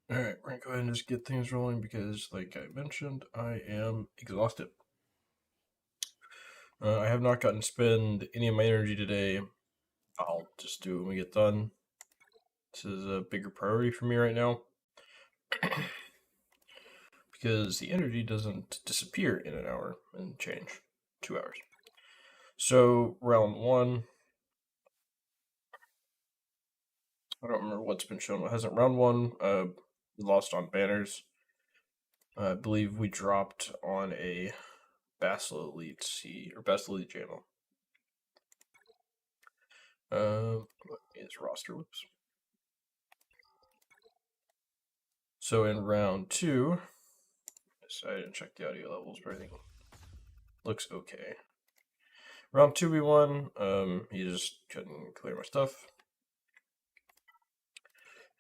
Alright, we're gonna go ahead and just get things rolling because, like I mentioned, I am exhausted. I have not gotten to spend any of my energy today. I'll just do it when we get done. This is a bigger priority for me right now because the energy doesn't disappear in an hour and change. 2 hours. So, round one, I don't remember what's been shown. What hasn't? Round one, we lost on banners. I believe we dropped on a Basel Elite C or Basel Elite channel. What is roster? Whoops. So in round two, I didn't check the audio levels, but everything looks okay. Round two, we won. He just couldn't clear my stuff.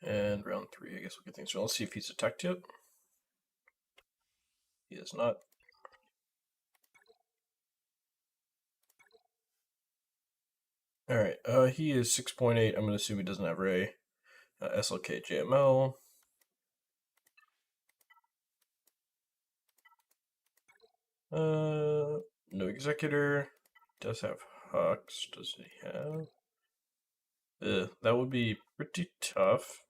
And round three, I guess we'll get things going. Let's see if he's attacked yet. He is not. Alright, he is 6.8. I'm going to assume he doesn't have Ray. SLK JML. No Executor. Does have Hux. Does he have? That would be pretty tough.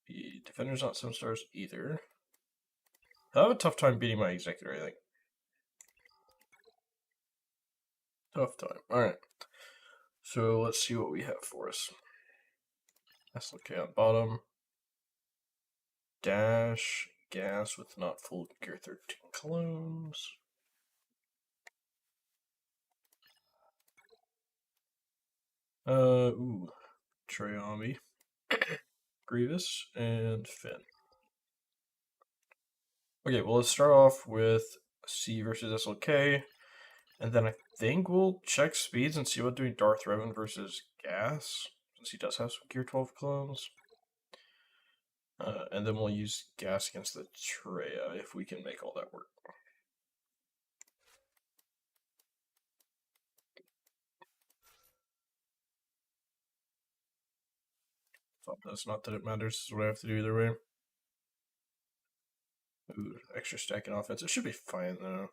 The Defender's not 7 stars either. I have a tough time beating my Executor, I think. Tough time. Alright. So let's see what we have for us. SLK on bottom. Dash. Gas with not full gear 13 clones. Ooh. Treyami. Grievous and Finn. Okay, well let's start off with C versus SLK. And then I think we'll check speeds and see what doing Darth Revan versus Gas, since he does have some Gear 12 clones. And then we'll use Gas against the Treya if we can make all that work. So that's not that it matters, this is what I have to do either way. Ooh, extra stack in offense. It should be fine though.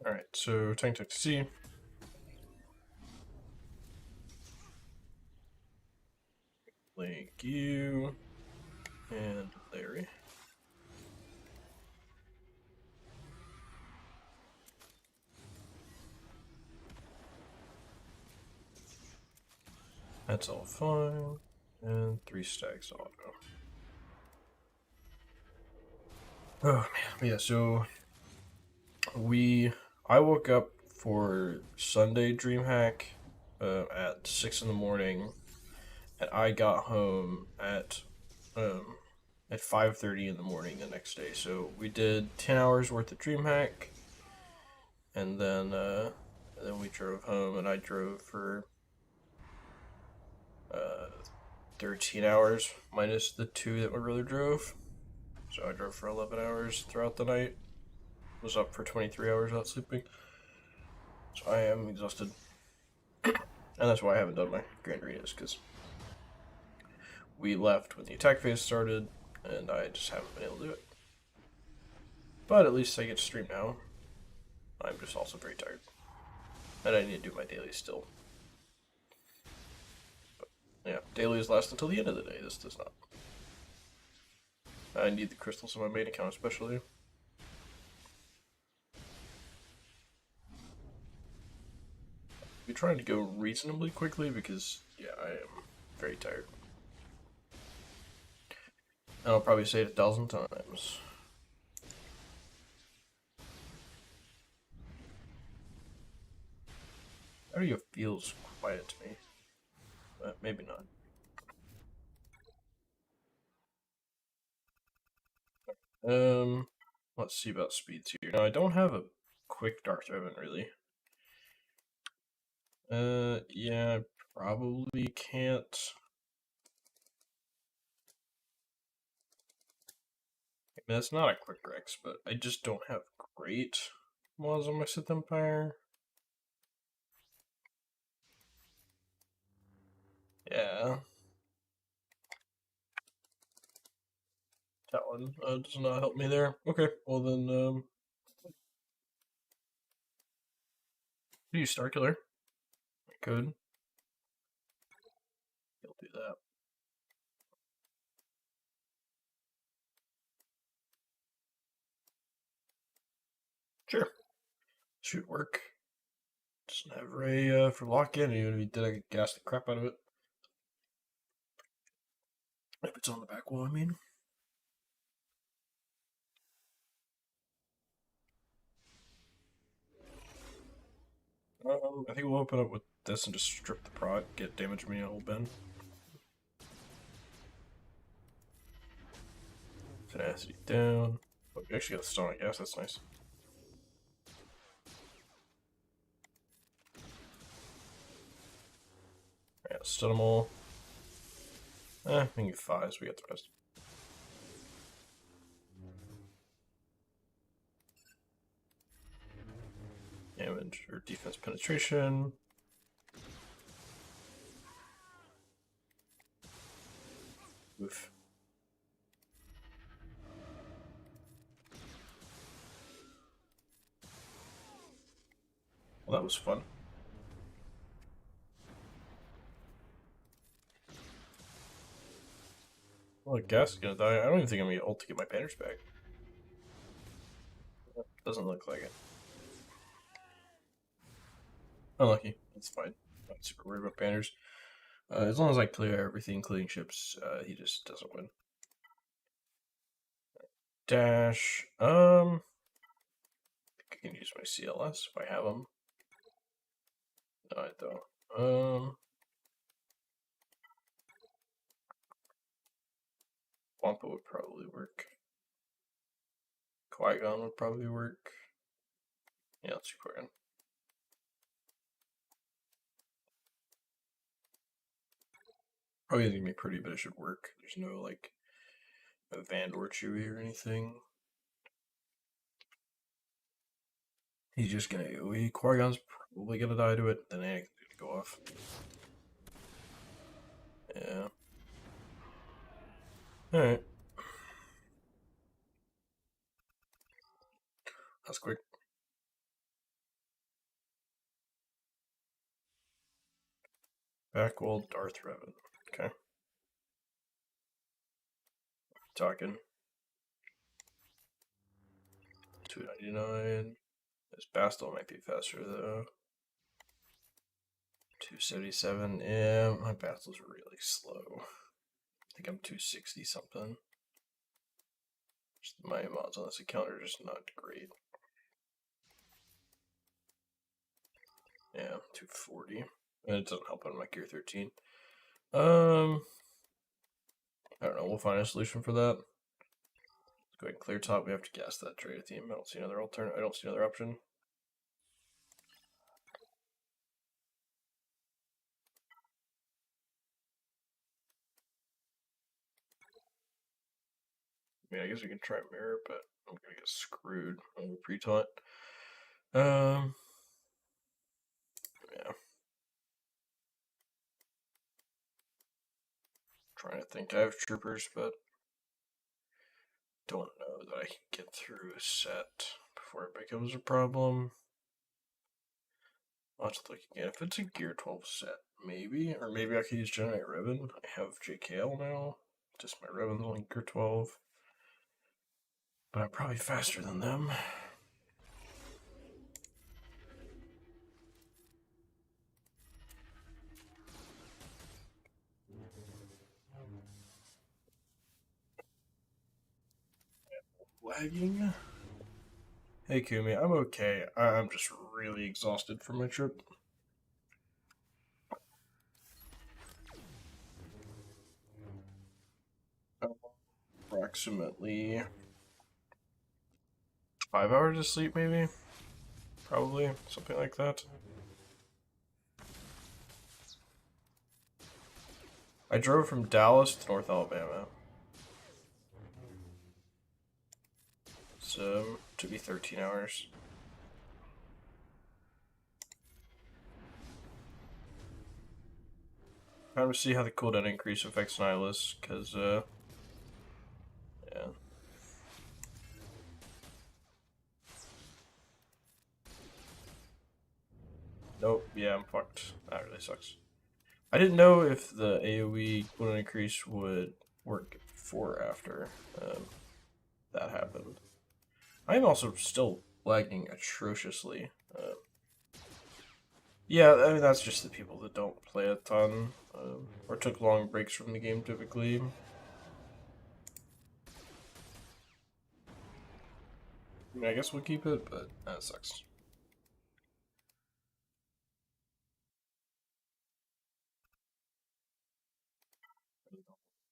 Alright, so Tank to C. Thank you. And Larry. That's all fine. And 3 stacks auto. Oh man, yeah, so I woke up for Sunday DreamHack at 6 in the morning, and I got home at 5:30 in the morning the next day. So we did 10 hours worth of DreamHack, and then we drove home, and I drove for 13 hours minus the 2 that my brother drove. So I drove for 11 hours throughout the night. Was up for 23 hours without sleeping. So I am exhausted. And that's why I haven't done my Grand Arenas, because we left when the attack phase started, and I just haven't been able to do it. But at least I get to stream now. I'm just also very tired. And I need to do my dailies still. But yeah, dailies last until the end of the day. This does not. I need the crystals on my main account especially. Be trying to go reasonably quickly because, yeah, I am very tired. And I'll probably say it 1,000 times. Audio feels quiet to me, but maybe not. Let's see about speeds here. Now I don't have a quick Darth Revan really. Yeah, I probably can't. mean, it's not a quick Rex, but I just don't have great mods on my Sith Empire. Yeah. Talon does not help me there. Okay, well then, use Star Killer. I could. He'll do that. Sure. Should work. Doesn't have Ray for lock-in, even if he did, I could gas the crap out of it. If it's on the back wall, I mean. I think we'll open up with this and just strip the prod, get damage me a whole bin. Tenacity down. Oh, we actually got the stone, I guess, that's nice. Alright, stun them all. We can get 5s, we got the rest. Damage or defense penetration. Oof. Well, that was fun. Well, I guess gonna die. I don't even think I'm gonna get ult to get my banners back. Doesn't look like it. Unlucky. That's fine. Not super worried about banners. As long as I clear everything, including ships, he just doesn't win. Dash. I can use my CLS if I have them. No, I don't. Wampa would probably work. Qui-Gon would probably work. Yeah, let's do Qui-Gon. Probably isn't gonna be pretty, but it should work. There's no, like, a Vandor Chewie or anything. He's just gonna AoE. Qui-Gon's probably gonna die to it, then Anakin's gonna go off. Yeah. Alright. That's quick. Backwall, Darth Revan. Okay. Talking. 299. This Bastel might be faster though. 277. Yeah, my Bastel's really slow. I think I'm 260 something. Just my mods on this account are just not great. Yeah, 240. And it doesn't help on my Gear 13. I don't know, we'll find a solution for that. Let's go ahead and clear top. We have to gas that trade team. I don't see another alternate. I don't see another option. I mean, I guess we can try mirror, but I'm gonna get screwed on the pre-taunt. Yeah. Trying to think. I have troopers, but don't know that I can get through a set before it becomes a problem. I'll have to look again. If it's a Gear 12 set, maybe. Or maybe I could use Generate Revan. I have JKL now. Just my Revan's only Gear 12. But I'm probably faster than them. Lagging? Hey Kumi, I'm okay. I'm just really exhausted from my trip. Approximately 5 hours of sleep, maybe? Probably, something like that. I drove from Dallas to North Alabama. to be 13 hours. Time to see how the cooldown increase affects Nihilus, because, yeah. Nope, yeah, I'm fucked. That really sucks. I didn't know if the AoE cooldown increase would work before or after that happened. I am also still lagging atrociously. Yeah, I mean, that's just the people that don't play a ton, or took long breaks from the game typically. I mean, I guess we'll keep it, but that sucks.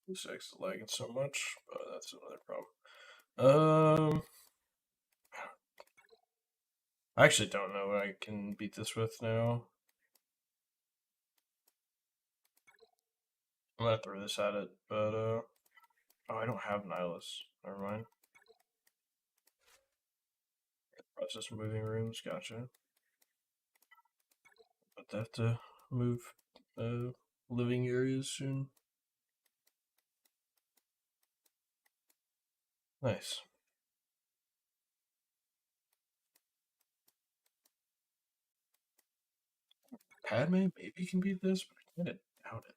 This is lagging so much, but that's another problem. I actually don't know what I can beat this with now. I'm gonna throw this at it, but oh, I don't have Nihilus. Never mind. Process moving rooms, gotcha. But they have to move living areas soon. Nice. Padme maybe can beat this, but I kind of doubt it.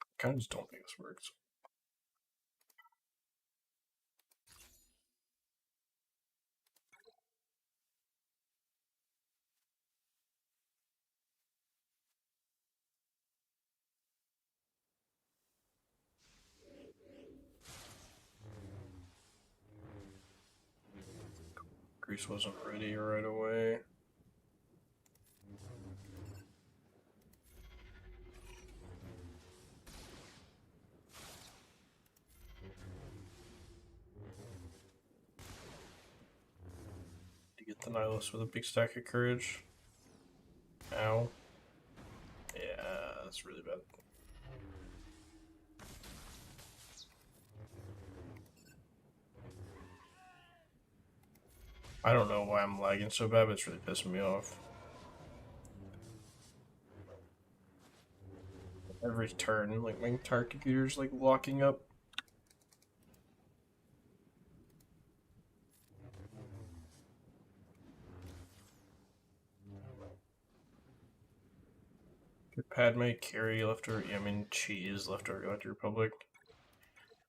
I kind of just don't think this works. Grease wasn't ready right away. To get the Nihilus with a big stack of courage. Ow. Yeah, that's really bad. I don't know why I'm lagging so bad, but it's really pissing me off. Every turn, like my entire computer's like locking up. Padme, carry, leftover. I mean, cheese, leftover Galactic Republic.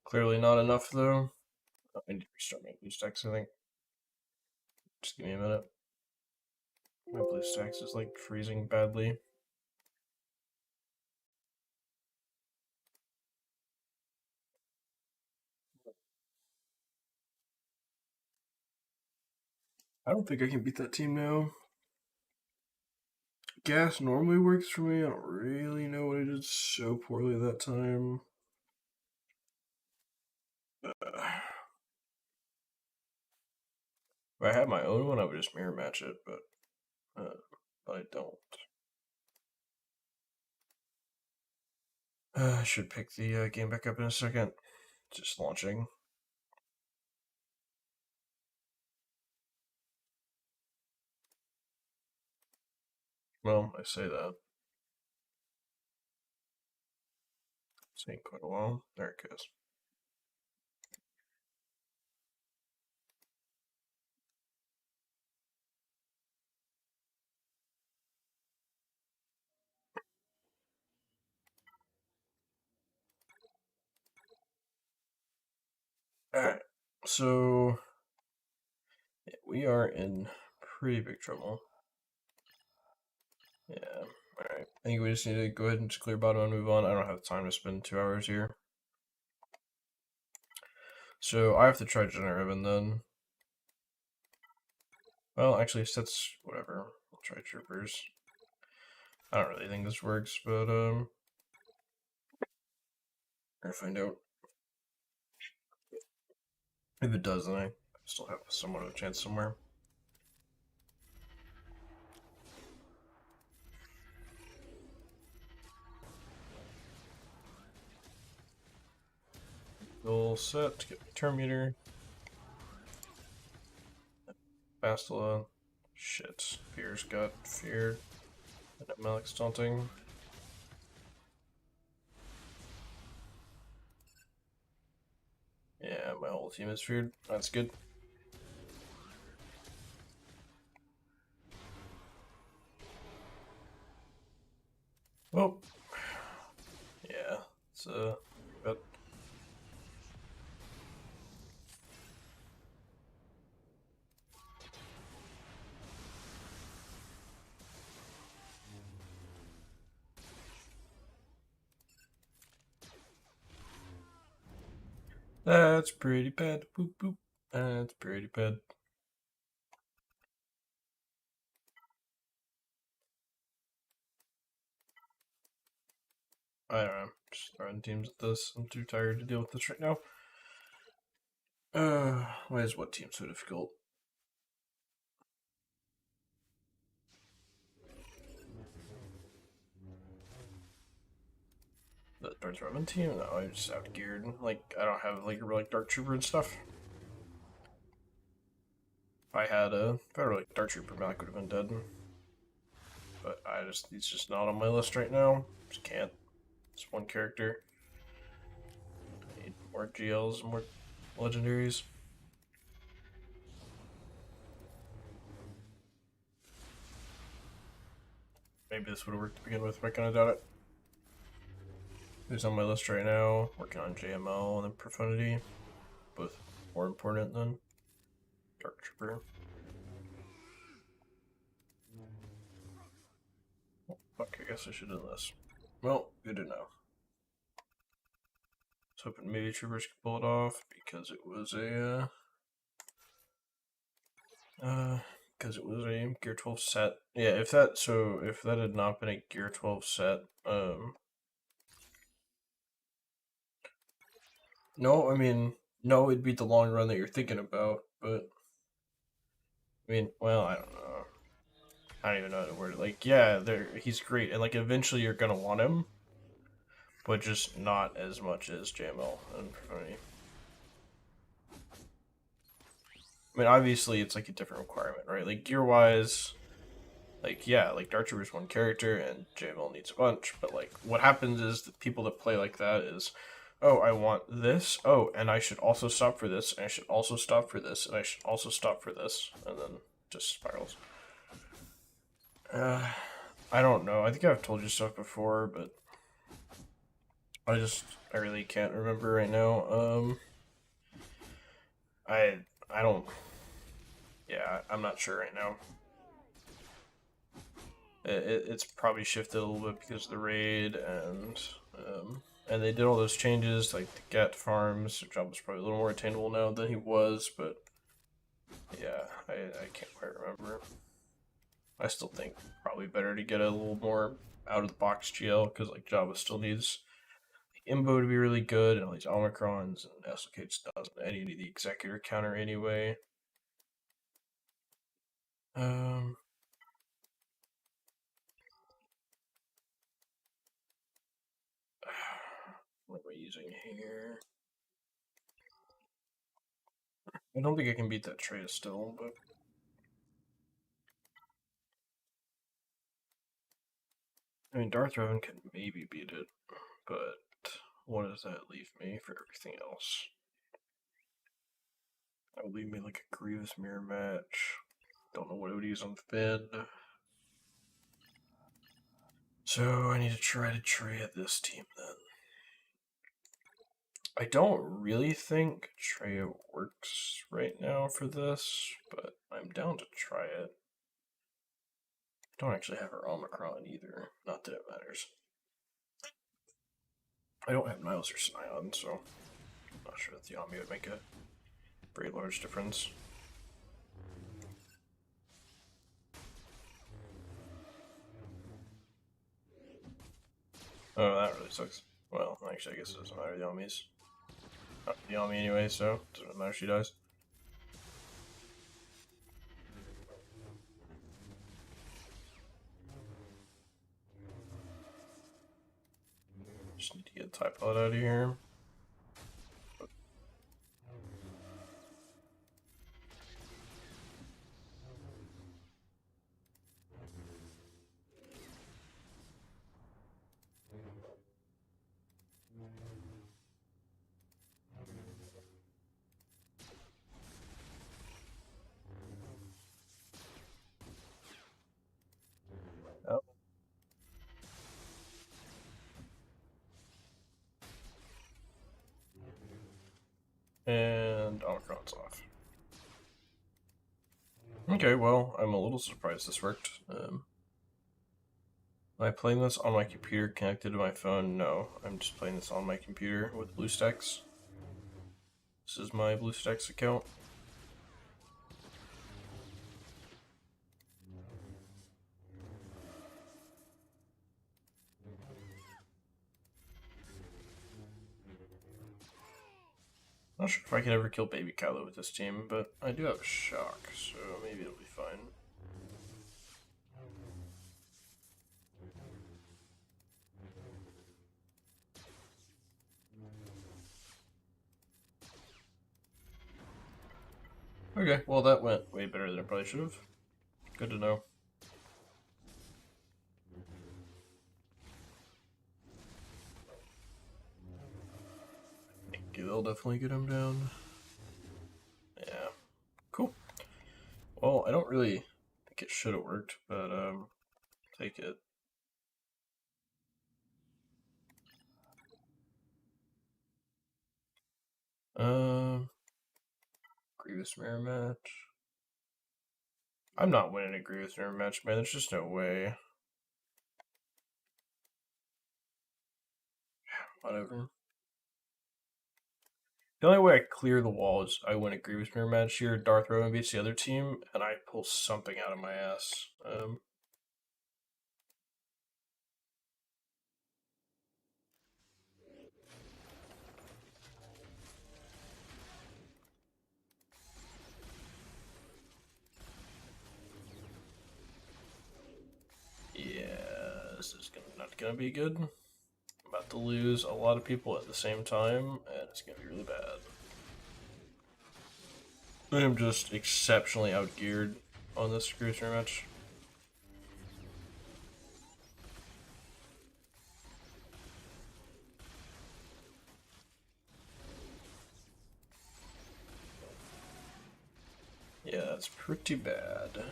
Clearly not enough though. Oh, I need to restart my blue stacks, I think. Just give me a minute. My blue stacks is like freezing badly. I don't think I can beat that team now. Gas normally works for me. I don't really know what I did so poorly that time. If I had my own one, I would just mirror match it, but I don't. I should pick the game back up in a second. Just launching. Well, I say that. It's taking quite a while. There it goes. Alright, so yeah, we are in pretty big trouble. Yeah, alright. I think we just need to go ahead and just clear bottom and move on. I don't have time to spend 2 hours here. So I have to try Generevin then. Well, actually, that's whatever. I'll try Troopers. I don't really think this works, but I'll find out. If it does, then I still have somewhat of a chance somewhere. Goal set to get my turn meter. Bastila. Shit. Fear's got feared. And Malik's taunting. Yeah, my whole team is feared. That's good. Oh. Yeah, it's but that's pretty bad. Boop boop. That's pretty bad. I don't know. Just throwing teams at this. I'm too tired to deal with this right now. Why is what team so difficult? The Darth Revan team? No, I just outgeared. Like, I don't have like a like Dark Trooper and stuff. If I had a like Dark Trooper, Malik would have been dead. But he's just not on my list right now. Just can't. It's one character. I need more GLs, more legendaries. Maybe this would have worked to begin with, but I kind of doubt it. Who's on my list right now? Working on JML and then Profundity. Both more important than Dark Trooper. Oh, fuck, I guess I should do this. Well, good to know. I was hoping maybe Troopers could pull it off because it was a Gear 12 set. Yeah, if that had not been a Gear 12 set, no, I mean, no, it'd be the long run that you're thinking about, but I mean, well, I don't know. I don't even know how to word it. Like, yeah, he's great, and like eventually you're gonna want him, but just not as much as JML and Profundity. I mean, obviously it's like a different requirement, right? Like gear wise, like yeah, like Dark Trooper's one character and JML needs a bunch, but like what happens is the people that play like that is, oh, I want this, oh, and I should also stop for this, and I should also stop for this, and I should also stop for this, and then just spirals. I don't know. I think I've told you stuff before, but I really can't remember right now. I don't. Yeah, I'm not sure right now. It's probably shifted a little bit because of the raid and they did all those changes like the get farms. Their job was probably a little more attainable now than he was, but yeah, I can't quite remember. I still think probably better to get a little more out of the box GL because like Java still needs the Imbo to be really good and all these Omicrons and SLK doesn't any of the executor counter anyway. What am I using here? I don't think I can beat that Traya still, but I mean Darth Revan can maybe beat it, but what does that leave me for everything else? That would leave me like a Grievous mirror match. Don't know what it would use on Finn. So I need to try to Traya this team then. I don't really think Traya works right now for this, but I'm down to try it. I don't actually have her Omicron either. Not that it matters. I don't have Niles or Scion, so I'm not sure that the Omni would make a very large difference. Oh, that really sucks. Well, actually, I guess it doesn't matter. The Omni's not the Omni anyway, so it doesn't matter if she dies. Just need to get the TIE pilot out of here. And Omicron's off. Okay, well, I'm a little surprised this worked. Am I playing this on my computer connected to my phone? No, I'm just playing this on my computer with BlueStacks. This is my BlueStacks account. Not sure if I can ever kill Baby Kylo with this team, but I do have Shock, so maybe it'll be fine. Okay, well that went way better than it probably should have. Good to know. They'll definitely get him down. Yeah. Cool. Well, I don't really think it should have worked, but take it. Grievous mirror match. I'm not winning a Grievous mirror match, man. There's just no way. Whatever. The only way I clear the wall is I win a Grievous mirror match here. Darth Rowan beats the other team, and I pull something out of my ass. Yeah, this is not gonna be good. I'm about to lose a lot of people at the same time, and it's gonna be really bad. I am just exceptionally outgeared on this Grievous mirror match. Yeah, that's pretty bad.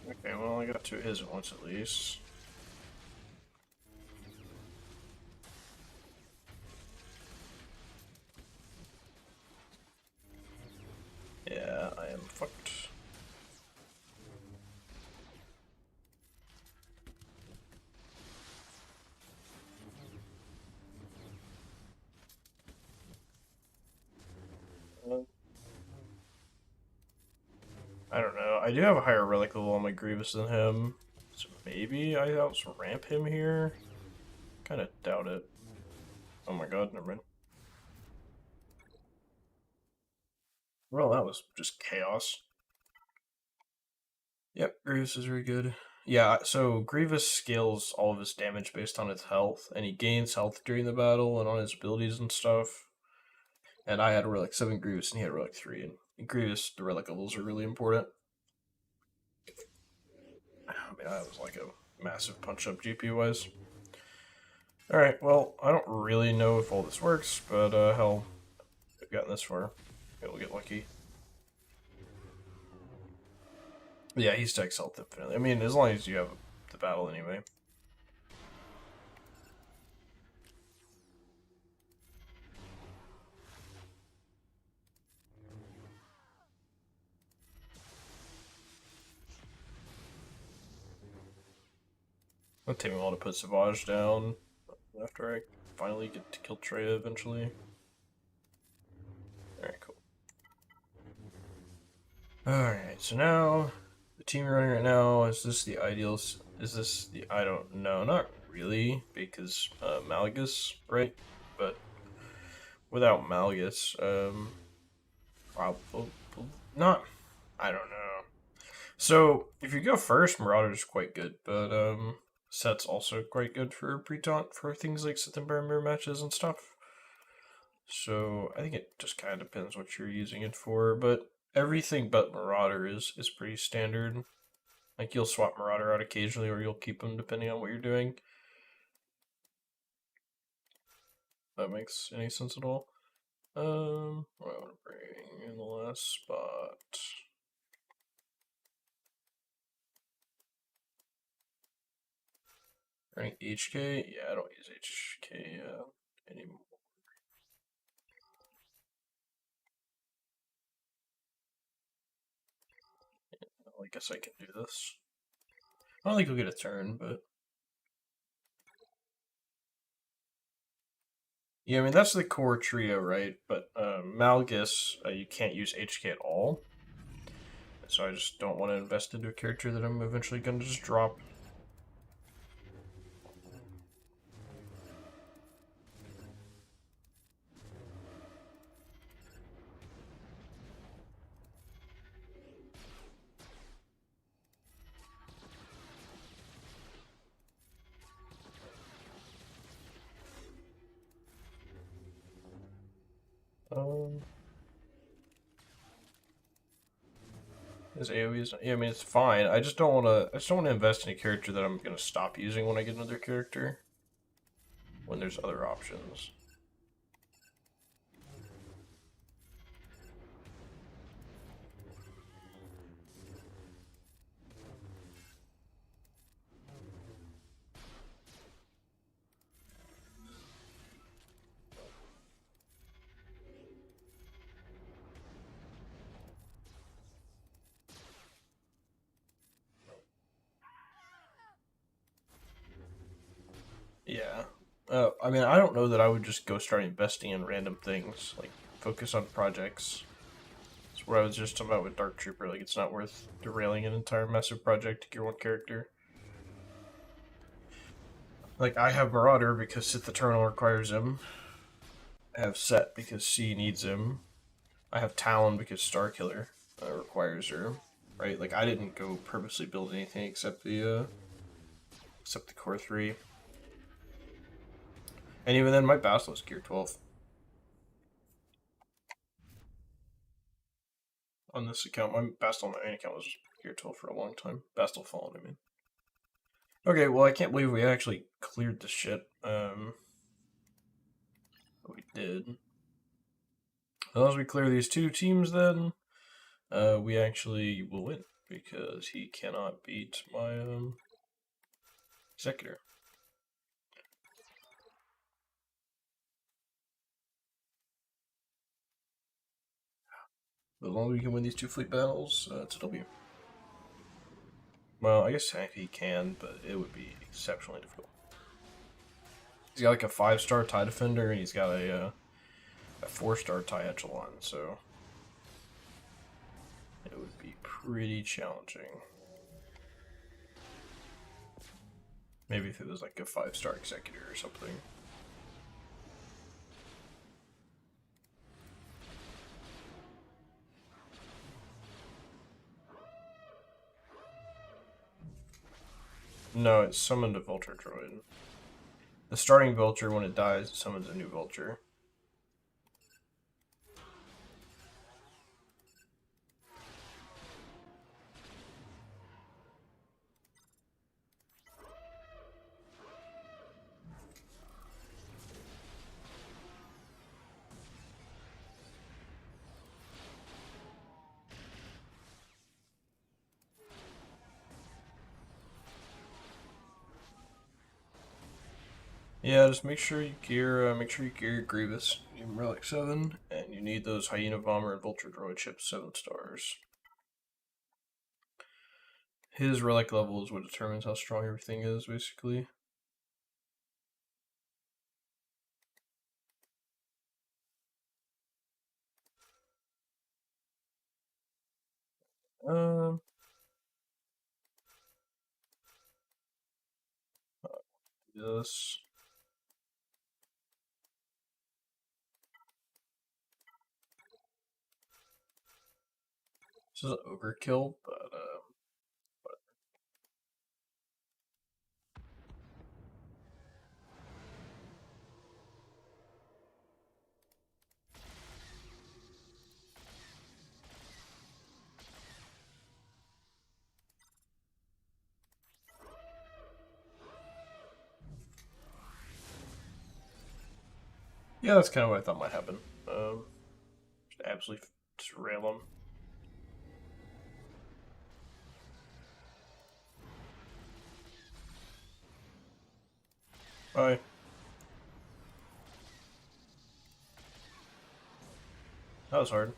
Okay, well, I got to his at once at least. Yeah, I am fucked. I don't know. I do have a higher relic level on my Grievous than him, so maybe I ramp him here. Kind of doubt it. Oh my god, never mind. Well, that was just chaos. Yep, Grievous is very good. Yeah, so Grievous scales all of his damage based on his health, and he gains health during the battle and on his abilities and stuff. And I had a relic 7 Grievous, and he had a relic 3. And Grievous, the relic levels are really important. I mean, that was like a massive punch up GP wise. Alright, well, I don't really know if all this works, but hell, I've gotten this far. Maybe we'll get lucky. Yeah, he stacks health infinitely. I mean, as long as you have the battle anyway. It'll take me a while to put Savage down after I finally get to kill Treya eventually. Alright, cool. Alright, so now the team you're running right now, is this the ideal? Is this the, I don't know, not really, because Malgus, right? But without Malgus, probably not, I don't know. So if you go first, Marauder's quite good, but Set's also quite good for pre-taunt for things like Sith and mirror matches and stuff. So I think it just kind of depends what you're using it for, but everything but Marauder is pretty standard. Like you'll swap Marauder out occasionally, or you'll keep him depending on what you're doing. If that makes any sense at all. What I want to bring in the last spot. Rank HK? Yeah, I don't use HK anymore. Well, I guess I can do this. I don't think we'll get a turn, but yeah, I mean that's the core trio, right? But Malgus, you can't use HK at all, so I just don't want to invest into a character that I'm eventually going to just drop. Um, his AoE is, yeah, I mean it's fine. I just don't want to. I just don't want to invest in a character that I'm going to stop using when I get another character. When there's other options. Yeah. I mean, I don't know that I would just go start investing in random things. Like, focus on projects. That's what I was just talking about with Dark Trooper. Like, it's not worth derailing an entire massive project to gear one character. Like, I have Marauder because Sith Eternal requires him. I have Set because C needs him. I have Talon because Starkiller requires her. Right? Like, I didn't go purposely build anything except the core 3. And even then, my Basilisk gear 12. On this account, my Bastel on my main account was gear 12 for a long time. Bastel Fallen, I mean. Okay, well, I can't believe we actually cleared this shit. We did. As long as we clear these two teams, then we actually will win because he cannot beat my Executor. As long as we can win these two fleet battles, it's a W. Well, I guess he can, but it would be exceptionally difficult. He's got like a 5-star TIE Defender, and he's got a 4-star TIE Echelon, so it would be pretty challenging. Maybe if it was like a 5-star Executor or something. No, it summoned a Vulture Droid. The starting Vulture, when it dies, it summons a new Vulture. Yeah, just make sure you gear your Grievous, your Relic 7, and you need those Hyena Bomber and Vulture Droid ships 7 stars. His Relic level is what determines how strong everything is, basically. Um, this. This is overkill, but yeah, that's kind of what I thought might happen. Just absolutely derail him. Bye. That was hard.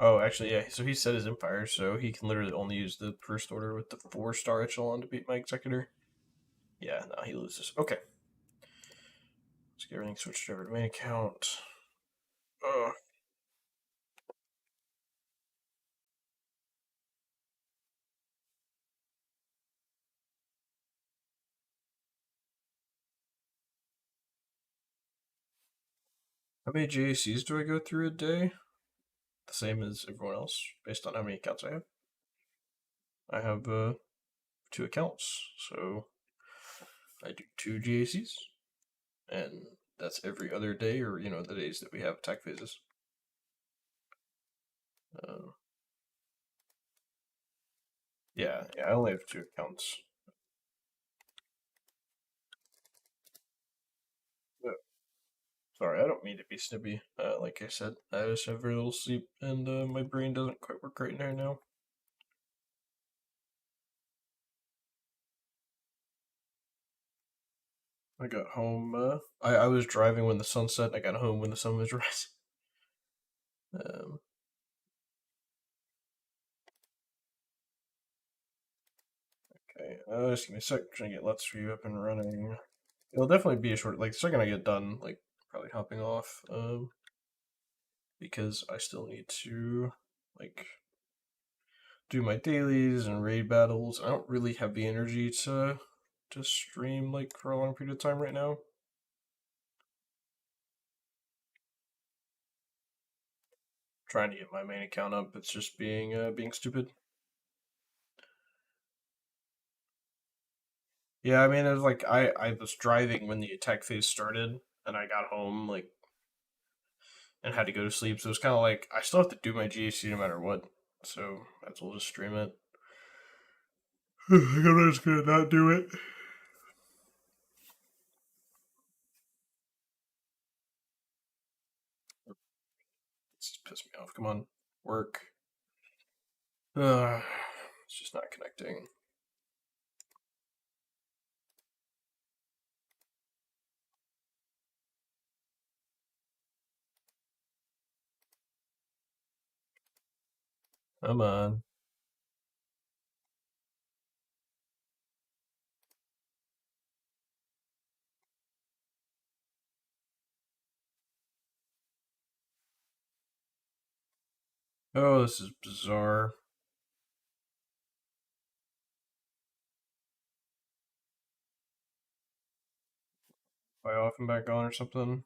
Oh, actually, yeah. So he set his empire, so he can literally only use the first order with the 4-star echelon to beat my executor. Yeah, no, he loses. Okay. Let's get everything switched over to main account. Oh. How many JACs do I go through a day? The same as everyone else, based on how many accounts I have. I have 2 accounts, so I do 2 GACs, and that's every other day, or the days that we have attack phases. Uh, yeah, I only have 2 accounts. Sorry, I don't mean to be snippy. Like I said, I just have very little sleep, and my brain doesn't quite work right now. I got home. I was driving when the sun set. I got home when the sun was rising. Okay, just give me a sec. Trying to get Let's View up and running. It'll definitely be a short. Like the second I get done, like probably hopping off. Because I still need to like do my dailies and raid battles. I don't really have the energy to stream like for a long period of time right now. Trying to get my main account up. It's just being stupid. Yeah, I mean, it was like I was driving when the attack phase started, and I got home like and had to go to sleep. So it's kind of like I still have to do my GAC no matter what. So I might as well just stream it. I'm just gonna not do it. It's just pissed me off. Come on, work. It's just not connecting. Come on. Oh, this is bizarre. Am I off and back on or something?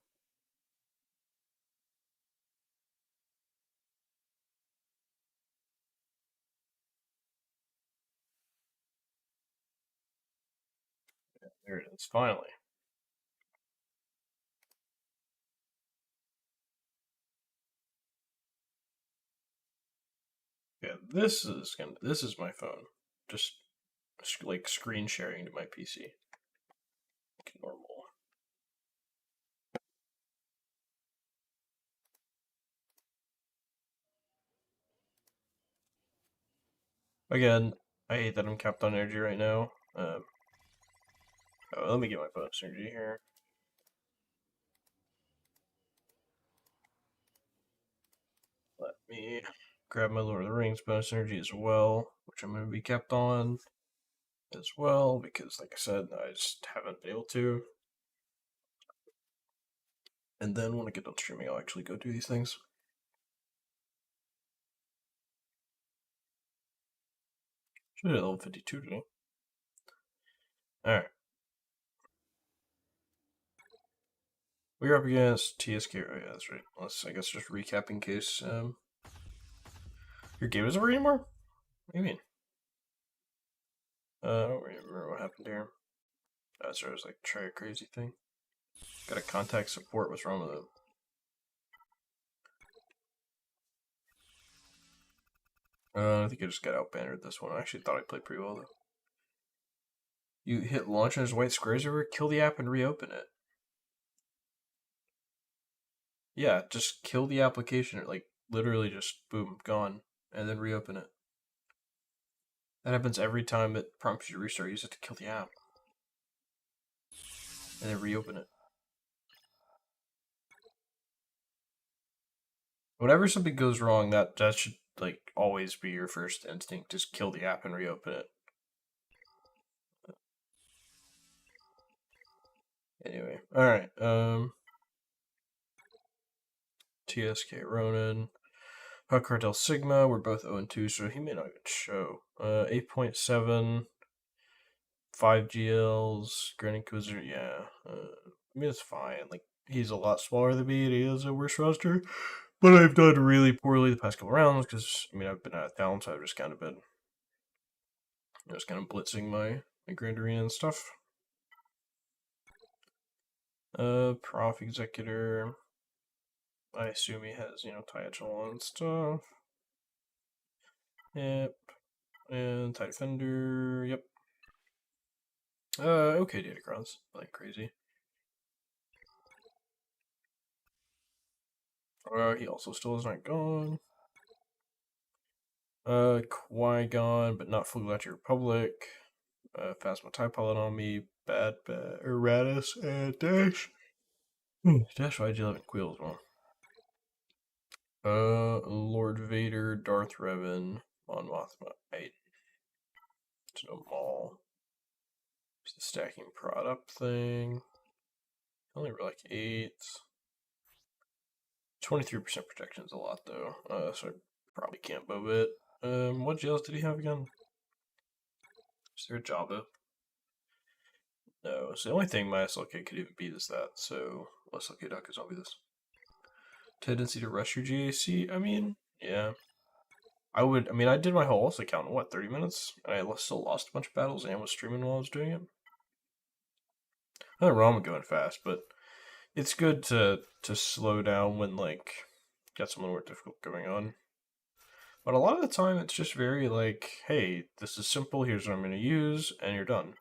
There it is. Finally. Yeah, this is my phone. Just like screen sharing to my PC. Like normal. Again, I hate that I'm capped on energy right now. Let me get my bonus energy here. Let me grab my Lord of the Rings bonus energy as well, which I'm going to be kept on as well, because like I said, I just haven't been able to. And then when I get done streaming, I'll actually go do these things. Should have level 52 today. Alright. We're up against TSK. Oh, yeah, that's right. Let's, I guess, just recap in case your game isn't over anymore? What do you mean? I don't remember what happened here. Oh, sorry, it was like try a crazy thing. Gotta contact support. What's wrong with it? I think I just got outbannered this one. I actually thought I played pretty well though. You hit launch and there's white squares over. Kill the app and reopen it. Yeah, just kill the application. Or like literally just boom, gone, and then reopen it. That happens every time it prompts you to restart. Use it to kill the app, and then reopen it. Whenever something goes wrong, that should like always be your first instinct. Just kill the app and reopen it. Anyway, all right. TSK Ronin, Huck Cartel Sigma. We're both 0-2, so he may not even show. 8.7, 5 GLs, Grand Inquisitor. Yeah, I mean it's fine. Like he's a lot smaller than me, and he has a worse roster. But I've done really poorly the past couple rounds because I mean I've been out of town, so I've just kind of been blitzing my Grand Arena and stuff. Prof Executor. I assume he has, tie echelon stuff. Yep. And tie defender, yep. Okay, Datacrons. Like crazy. He also still is not gone. Qui-Gon, but not Full Galactic Republic. Phasma TIE Pilot on me. Bad, Radis, and Dash. Dash IG-11 Queel as well. Lord Vader, Darth Revan, Mon Mothma, Aiden. It's no Maul. It's the stacking prod up thing. Only like 8. 23% protection is a lot though. So I probably can't bow it. What jails did he have again? Is there a Jabba? No. So the only thing my SLK could even beat is that. So SLK Duck is be this. Tendency to rush your GAC? I mean, yeah. I did my whole also count in what, 30 minutes? And I still lost a bunch of battles and was streaming while I was doing it. Nothing wrong with going fast, but it's good to slow down when like got something more difficult going on. But a lot of the time it's just very like, hey, this is simple, here's what I'm gonna use, and you're done.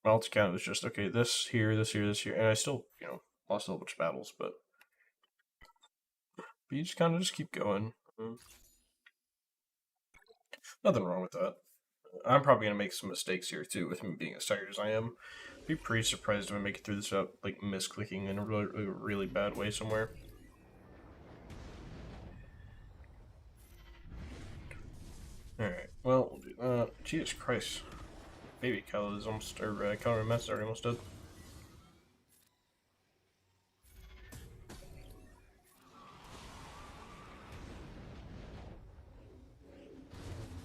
My ult count was just okay, this here, this here, this here, and I still, lost a whole bunch of battles, but you just kind of just keep going. Nothing wrong with that. I'm probably gonna make some mistakes here too, with me being as tired as I am. I'd be pretty surprised if I make it through this without like misclicking in a really bad way somewhere. Alright, well, we'll do that. Jesus Christ. Baby Cal is almost, or Cal Remet's already almost dead.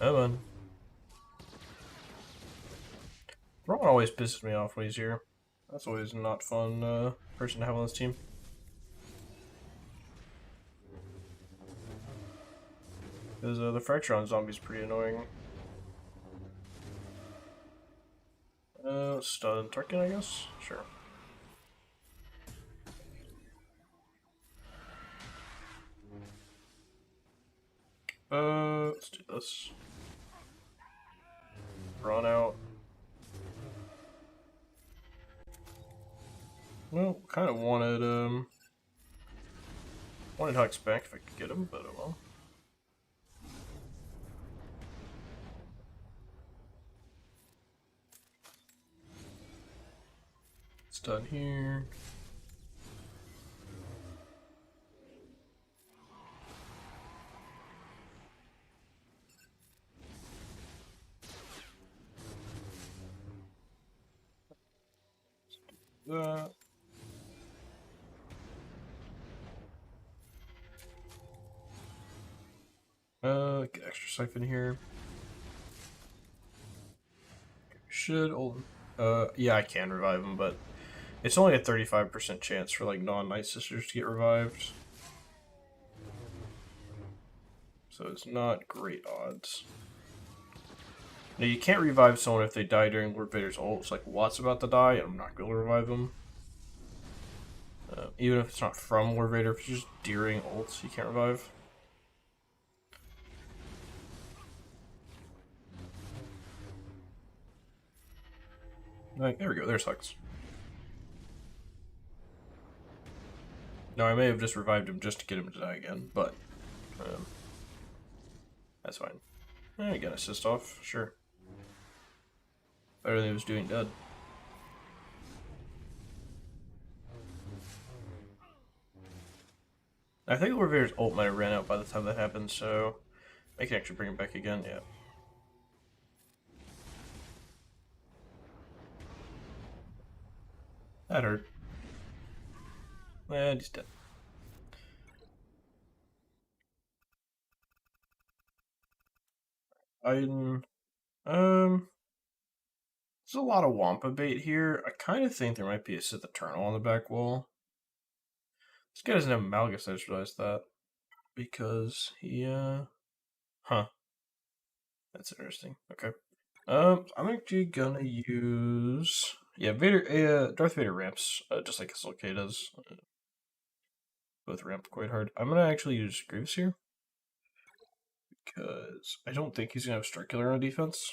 Come on. Ron always pisses me off when he's here. That's always not fun person to have on this team. Because the fracture on zombie is pretty annoying. Stun Tarkin, I guess? Sure. Let's do this. Run out. Well, kind of wanted Hux back if I could get him, but oh well. It's done here. That. Get extra siphon here. Should old. Yeah, I can revive him, but it's only a 35% chance for like non-Night Sisters to get revived. So it's not great odds. Now you can't revive someone if they die during Lord Vader's ult. It's like Watt's about to die, and I'm not going to revive him. Even if it's not from Lord Vader, if it's just during ults, you can't revive. Right, there we go, there's Hux. No, I may have just revived him just to get him to die again, but that's fine. I get assist off, sure. Better than he was doing dead. I think Lord Vader's ult might have ran out by the time that happened, so I can actually bring it back again, yeah. That hurt. And he's dead. There's a lot of Wampa bait here. I kind of think there might be a Sith Eternal on the back wall. This guy doesn't have Malgus, I just realized that. Because he, huh. That's interesting. Okay. I'm actually gonna use... Yeah, Darth Vader ramps, just like SLK does. Both ramp quite hard. I'm gonna actually use Grievous here. Because I don't think he's gonna have Strike Killer on defense.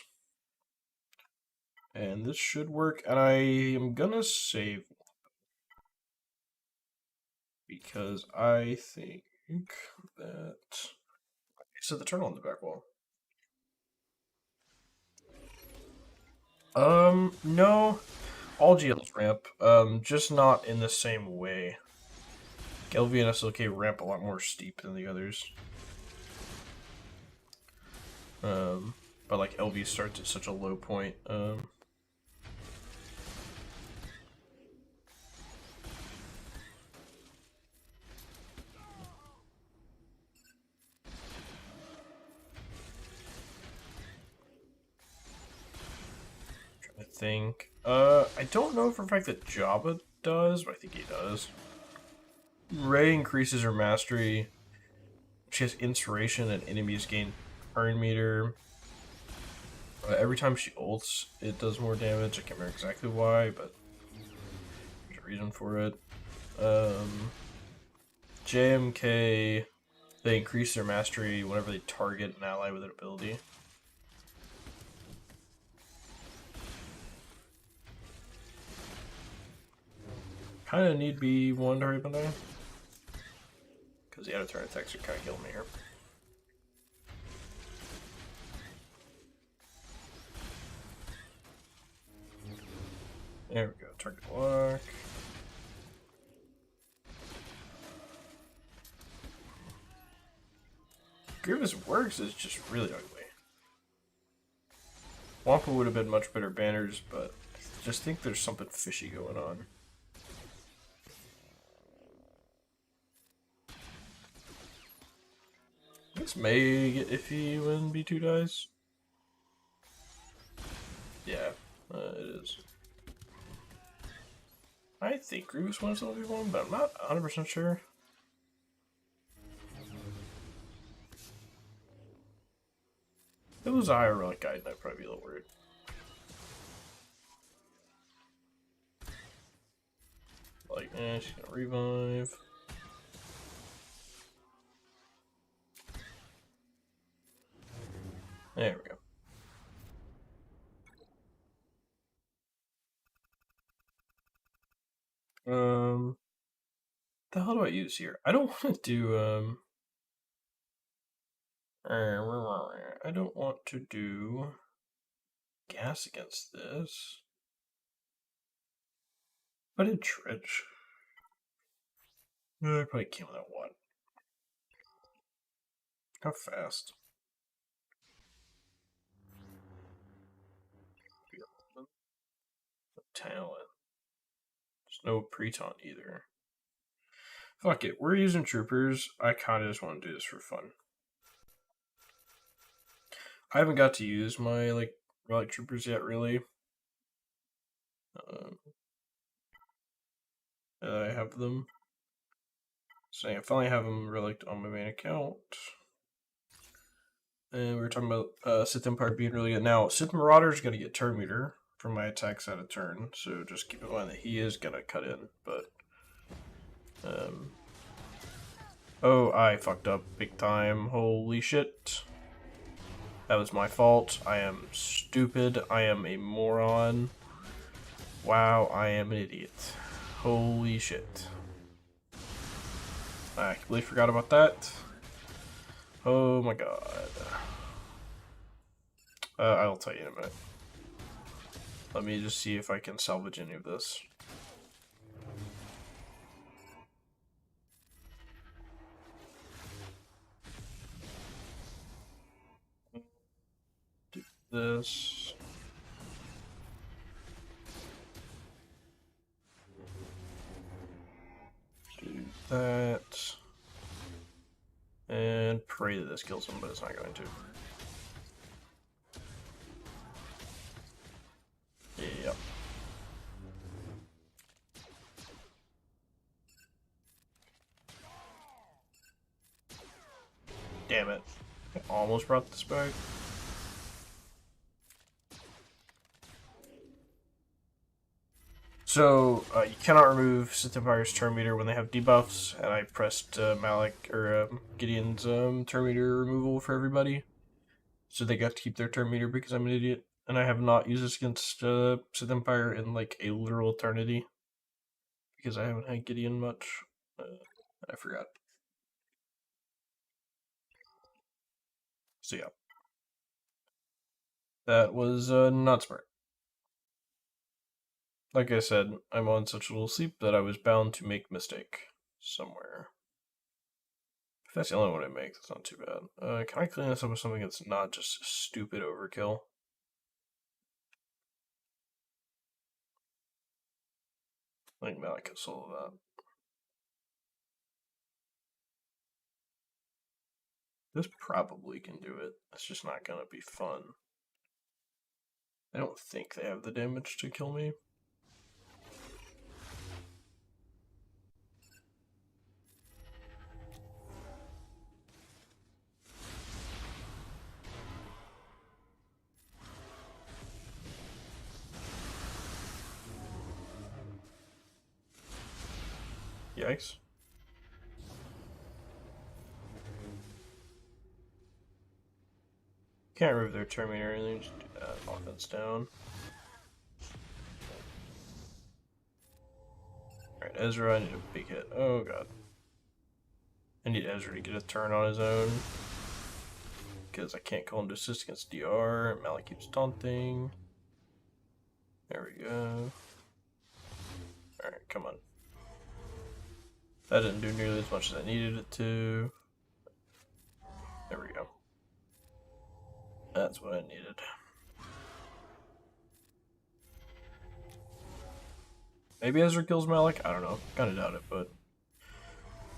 And this should work, and I am gonna save... Because I think that... I set the turtle on the back wall. No. All GLs ramp, just not in the same way. LV and SLK ramp a lot more steep than the others. But like LV starts at such a low point. I think. I don't know for a fact that Jabba does, but I think he does. Rey increases her mastery. She has inspiration and enemies gain turn meter. Every time she ults, it does more damage. I can't remember exactly why, but there's a reason for it. JMK, they increase their mastery whenever they target an ally with an ability. Kind of need B1 to hurry up and die. Because the out-of-turn attacks are kind of killing me here. There we go, target lock. Grievous works, is just really ugly. Wampa would have been much better banners, but I just think there's something fishy going on. This may get iffy when B2 dies. Yeah, it is. I think Grievous wins the B1, but I'm not 100% sure. If it was a higher relic guide, I'd probably be a little worried. Like, she's gonna revive. There we go. The hell do I use here? I don't want to do, I don't want to do gas against this. But in Trench. I probably can't without one. How fast? Talent. There's no Preton either. Fuck it, we're using troopers. I kind of just want to do this for fun. I haven't got to use my like relic troopers yet, really. I have them. So I finally have them relic on my main account. And we were talking about Sith Empire being really good. Now, Sith Marauder is going to get turn meter from my attacks out of turn, so just keep in mind that he is going to cut in, but... oh, I fucked up big time. Holy shit. That was my fault. I am stupid. I am a moron. Wow, I am an idiot. Holy shit. I completely forgot about that. Oh my god. I'll tell you in a minute. Let me just see if I can salvage any of this. this. Do that. And pray that this kills him, but it's not going to. Yep. Damn it. I almost brought this back. So, you cannot remove Sith Empire's turn meter when they have debuffs, and I pressed Gideon's turn meter removal for everybody. So they got to keep their turn meter because I'm an idiot. And I have not used this against Sith Empire in like a literal eternity. Because I haven't had Gideon much. I forgot. So yeah. That was not smart. Like I said, I'm on such little sleep that I was bound to make a mistake somewhere. If that's the only one I make, that's not too bad. Can I clean this up with something that's not just stupid overkill? I think Malik can solve that. This probably can do it. It's just not gonna be fun. I don't think they have the damage to kill me. Yikes. Can't remove their Terminator or anything, just do that. Offense down. Alright, Ezra, I need a big hit. Oh god. I need Ezra to get a turn on his own. Because I can't call him to assist against DR. Malik keeps taunting. There we go. Alright, come on. That didn't do nearly as much as I needed it to. There we go. That's what I needed. Maybe Ezra kills Malik? I don't know. Kinda doubt it, but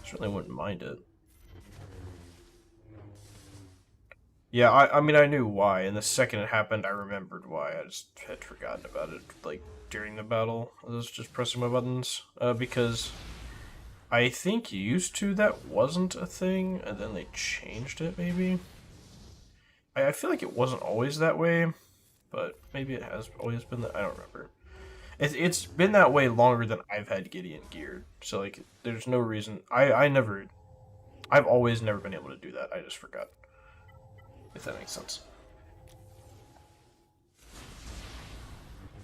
certainly wouldn't mind it. Yeah, I mean, I knew why, and the second it happened, I remembered why. I just had forgotten about it, like, during the battle. I was just pressing my buttons, because I think used to that wasn't a thing, and then they changed it, maybe? I feel like it wasn't always that way, but maybe it has always been that. I don't remember. It's been that way longer than I've had Gideon geared, so, like, there's no reason. I've always never been able to do that. I just forgot. If that makes sense.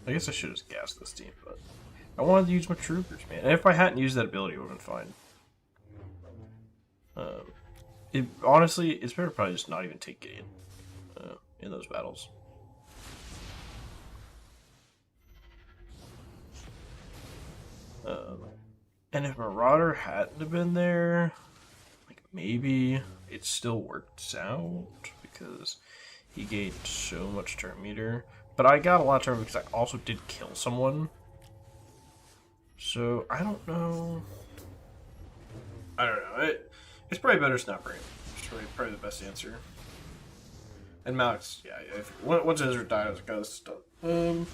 I guess I should have just gassed this team, but I wanted to use my troopers, man. And if I hadn't used that ability, it would have been fine. Honestly, it's better probably just not even take Gideon in those battles. And if Marauder hadn't have been there, like maybe it still worked out because he gained so much turn meter. But I got a lot of turn because I also did kill someone. So I don't know. I don't know. It's probably better to not bring it. It's probably the best answer. And Malik's, yeah. Once Ezra died, I was like, oh, this is done. I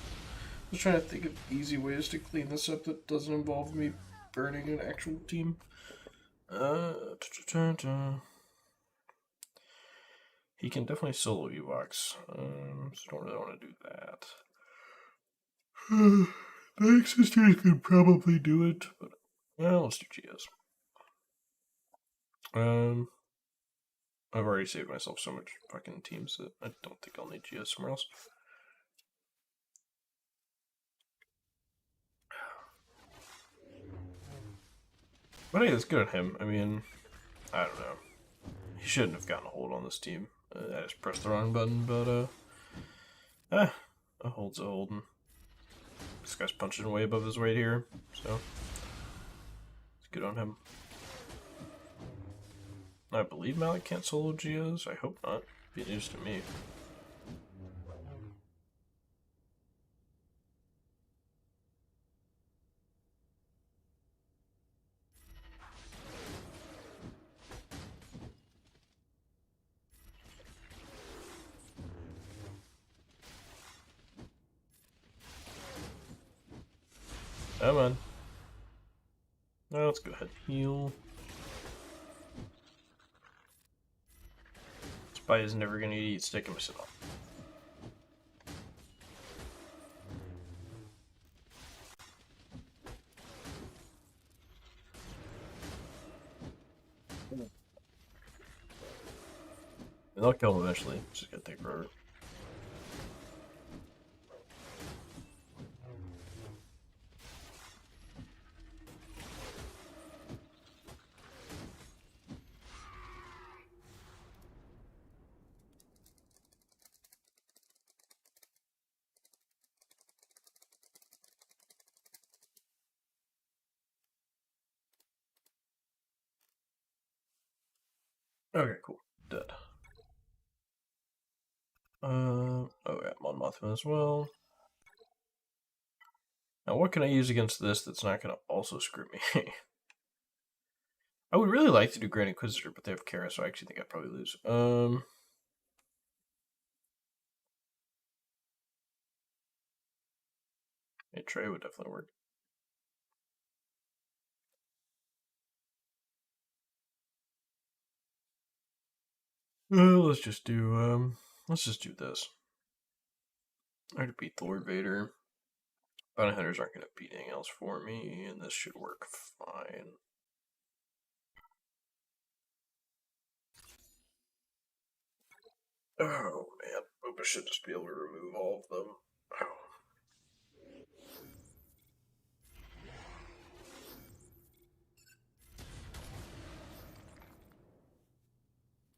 was trying to think of easy ways to clean this up that doesn't involve me burning an actual team. He can definitely solo Evox, so I don't really want to do that. The sisters could probably do it, but well, let's do GS. I've already saved myself so much fucking teams that I don't think I'll need GS somewhere else. But hey, it's good on him. I mean, I don't know. He shouldn't have gotten a hold on this team. I just pressed the wrong button, but a hold's a holding. This guy's punching way above his weight here, so it's good on him. I believe Malik can't solo Geos. I hope not. Be news to me. Come on. Now let's go ahead and heal. Spy is never gonna eat stick and sit on. And they'll kill him eventually. It's just gonna take forever. Okay, cool. Dead. Oh yeah, Mon Mothman as well. Now what can I use against this that's not gonna also screw me? I would really like to do Grand Inquisitor, but they have Kara, so I actually think I'd probably lose. A Trey would definitely work. Let's just do this. I have to beat the Lord Vader. Bounty Hunters aren't going to beat anything else for me, and this should work fine. Oh man, Boba should just be able to remove all of them. Oh.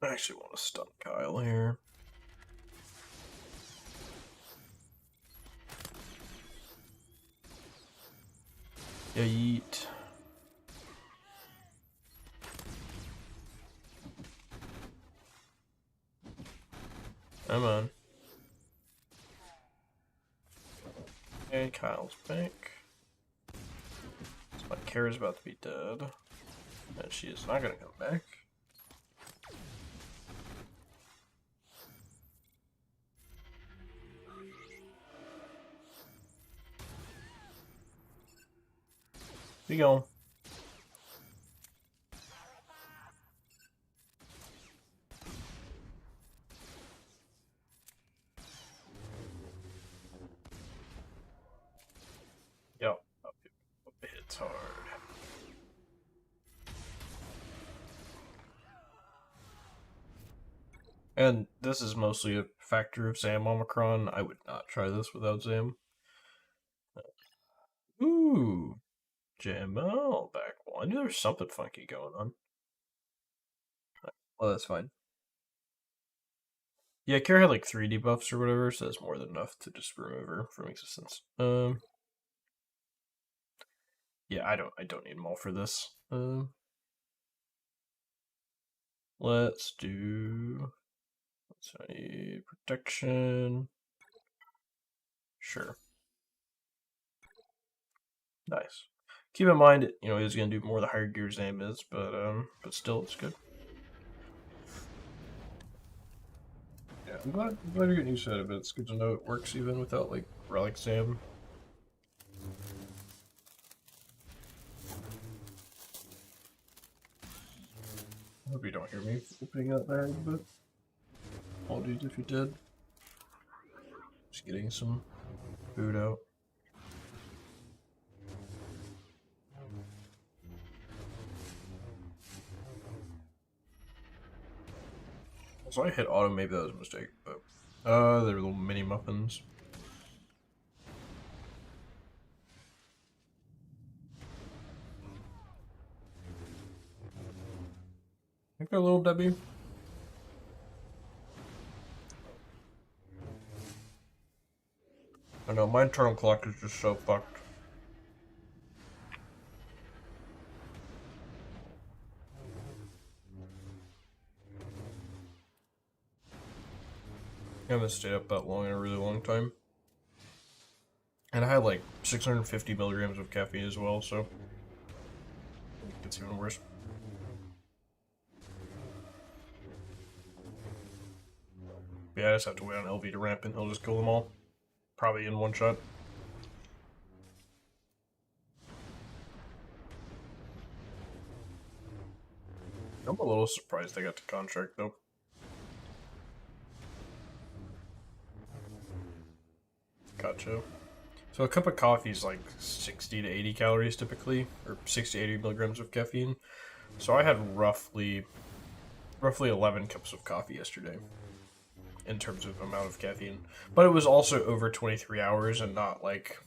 I actually want to stun Kyle here. Yeah, yeet. Come on. And Kyle's back. So my Kara's about to be dead. And she is not going to come back. Be gone. Yep. It's hard. And this is mostly a factor of Zam Omicron. I would not try this without Zam. Ooh. JML back one. I knew there was something funky going on. Well, that's fine. Yeah, Kara had like 3 debuffs or whatever, so that's more than enough to just remove her from existence. Yeah, I don't need them all for this. Let's do protection. Sure. Nice. Keep in mind, you know, he's gonna do more the higher gear Zam is, but still, it's good. Yeah, I'm glad you're getting used to it, but it's good to know it works even without like Relic Zam. I hope you don't hear me opening that bag, but apologies if you did. Just getting some food out. So I hit auto, maybe that was a mistake, but they're little mini muffins. I think they're little Debbie. I know, my internal clock is just so fucked. I haven't stayed up that long in a really long time. And I had like 650 milligrams of caffeine as well, so it's even worse. Yeah, I just have to wait on LV to ramp and he'll just kill them all. Probably in one shot. a little surprised I got the contract though. Gotcha. So a cup of coffee is like 60 to 80 calories typically, or 60 to 80 milligrams of caffeine. So I had roughly 11 cups of coffee yesterday in terms of amount of caffeine. But it was also over 23 hours and not like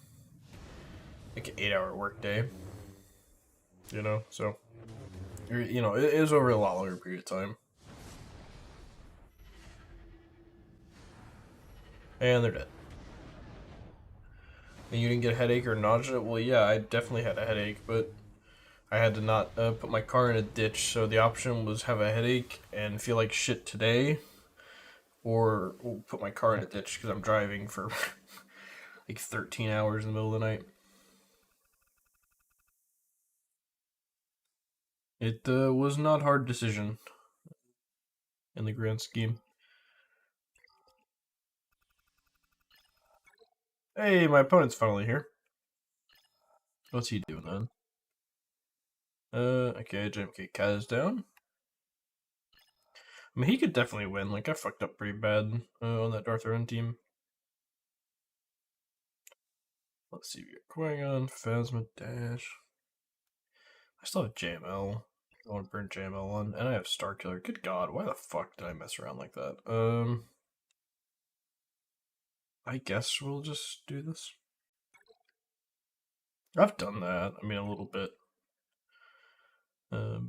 an 8-hour workday. You know, so you know, it is over a lot longer period of time. And they're dead. And you didn't get a headache or nausea? Well, yeah, I definitely had a headache, but I had to not put my car in a ditch, so the option was have a headache and feel like shit today, or put my car in a ditch because I'm driving for like 13 hours in the middle of the night. It was not a hard decision in the grand scheme. Hey, my opponent's finally here. What's he doing then? Okay, JMK Cat is down. I mean, he could definitely win. Like, I fucked up pretty bad on that Darth Revan team. Let's see, we got Qui-Gon, Phasma, Dash. I still have JML. I want to burn JML on, and I have Starkiller. Good God, why the fuck did I mess around like that? I guess we'll just do this. I've done that. I mean, a little bit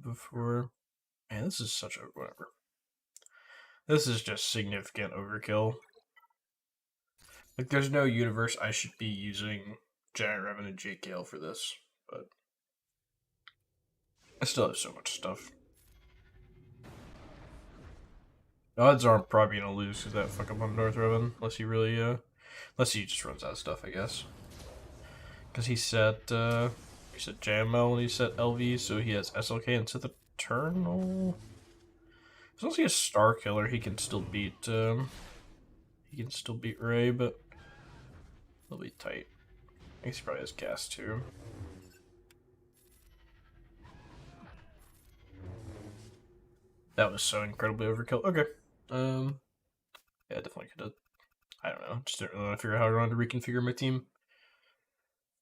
before. Man, this is such a whatever. This is just significant overkill. Like, there's no universe I should be using Giant Revan and JKL for this, but I still have so much stuff. Odds are I'm probably gonna lose because that fuck up on Darth Revan, unless he really, unless he just runs out of stuff, I guess. Because he set JML and he set LV, so he has SLK and Sith Eternal. As long as he has Starkiller, he can still beat, Rey, but he'll be tight. I guess he probably has gas too. That was so incredibly overkill. Okay. Yeah, definitely could have. I don't know. Just didn't really want to figure out how I wanted to reconfigure my team.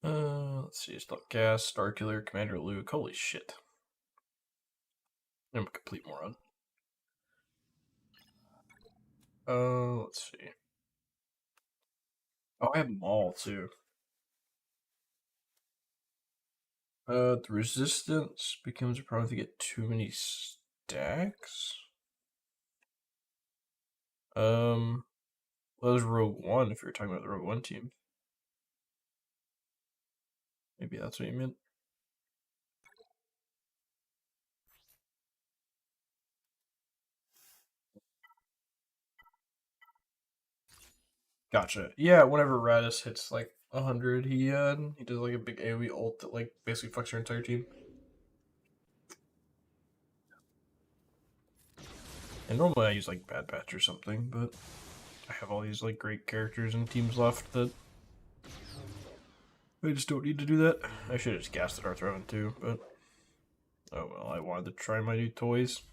Let's see. Still gas, Starkiller, Commander Luke. Holy shit. I'm a complete moron. Let's see. Oh, I have Maul too. The resistance becomes a problem if you get too many stacks. Well, it was Rogue One if you were talking about the Rogue One team. Maybe that's what you meant. Gotcha. Yeah, whenever Radis hits like 100, he does like a big AoE ult that like basically fucks your entire team. And normally I use like Bad Batch or something, but I have all these like great characters and teams left that I just don't need to do that. I should have just gassed the Darth Revan too, but oh well, I wanted to try my new toys.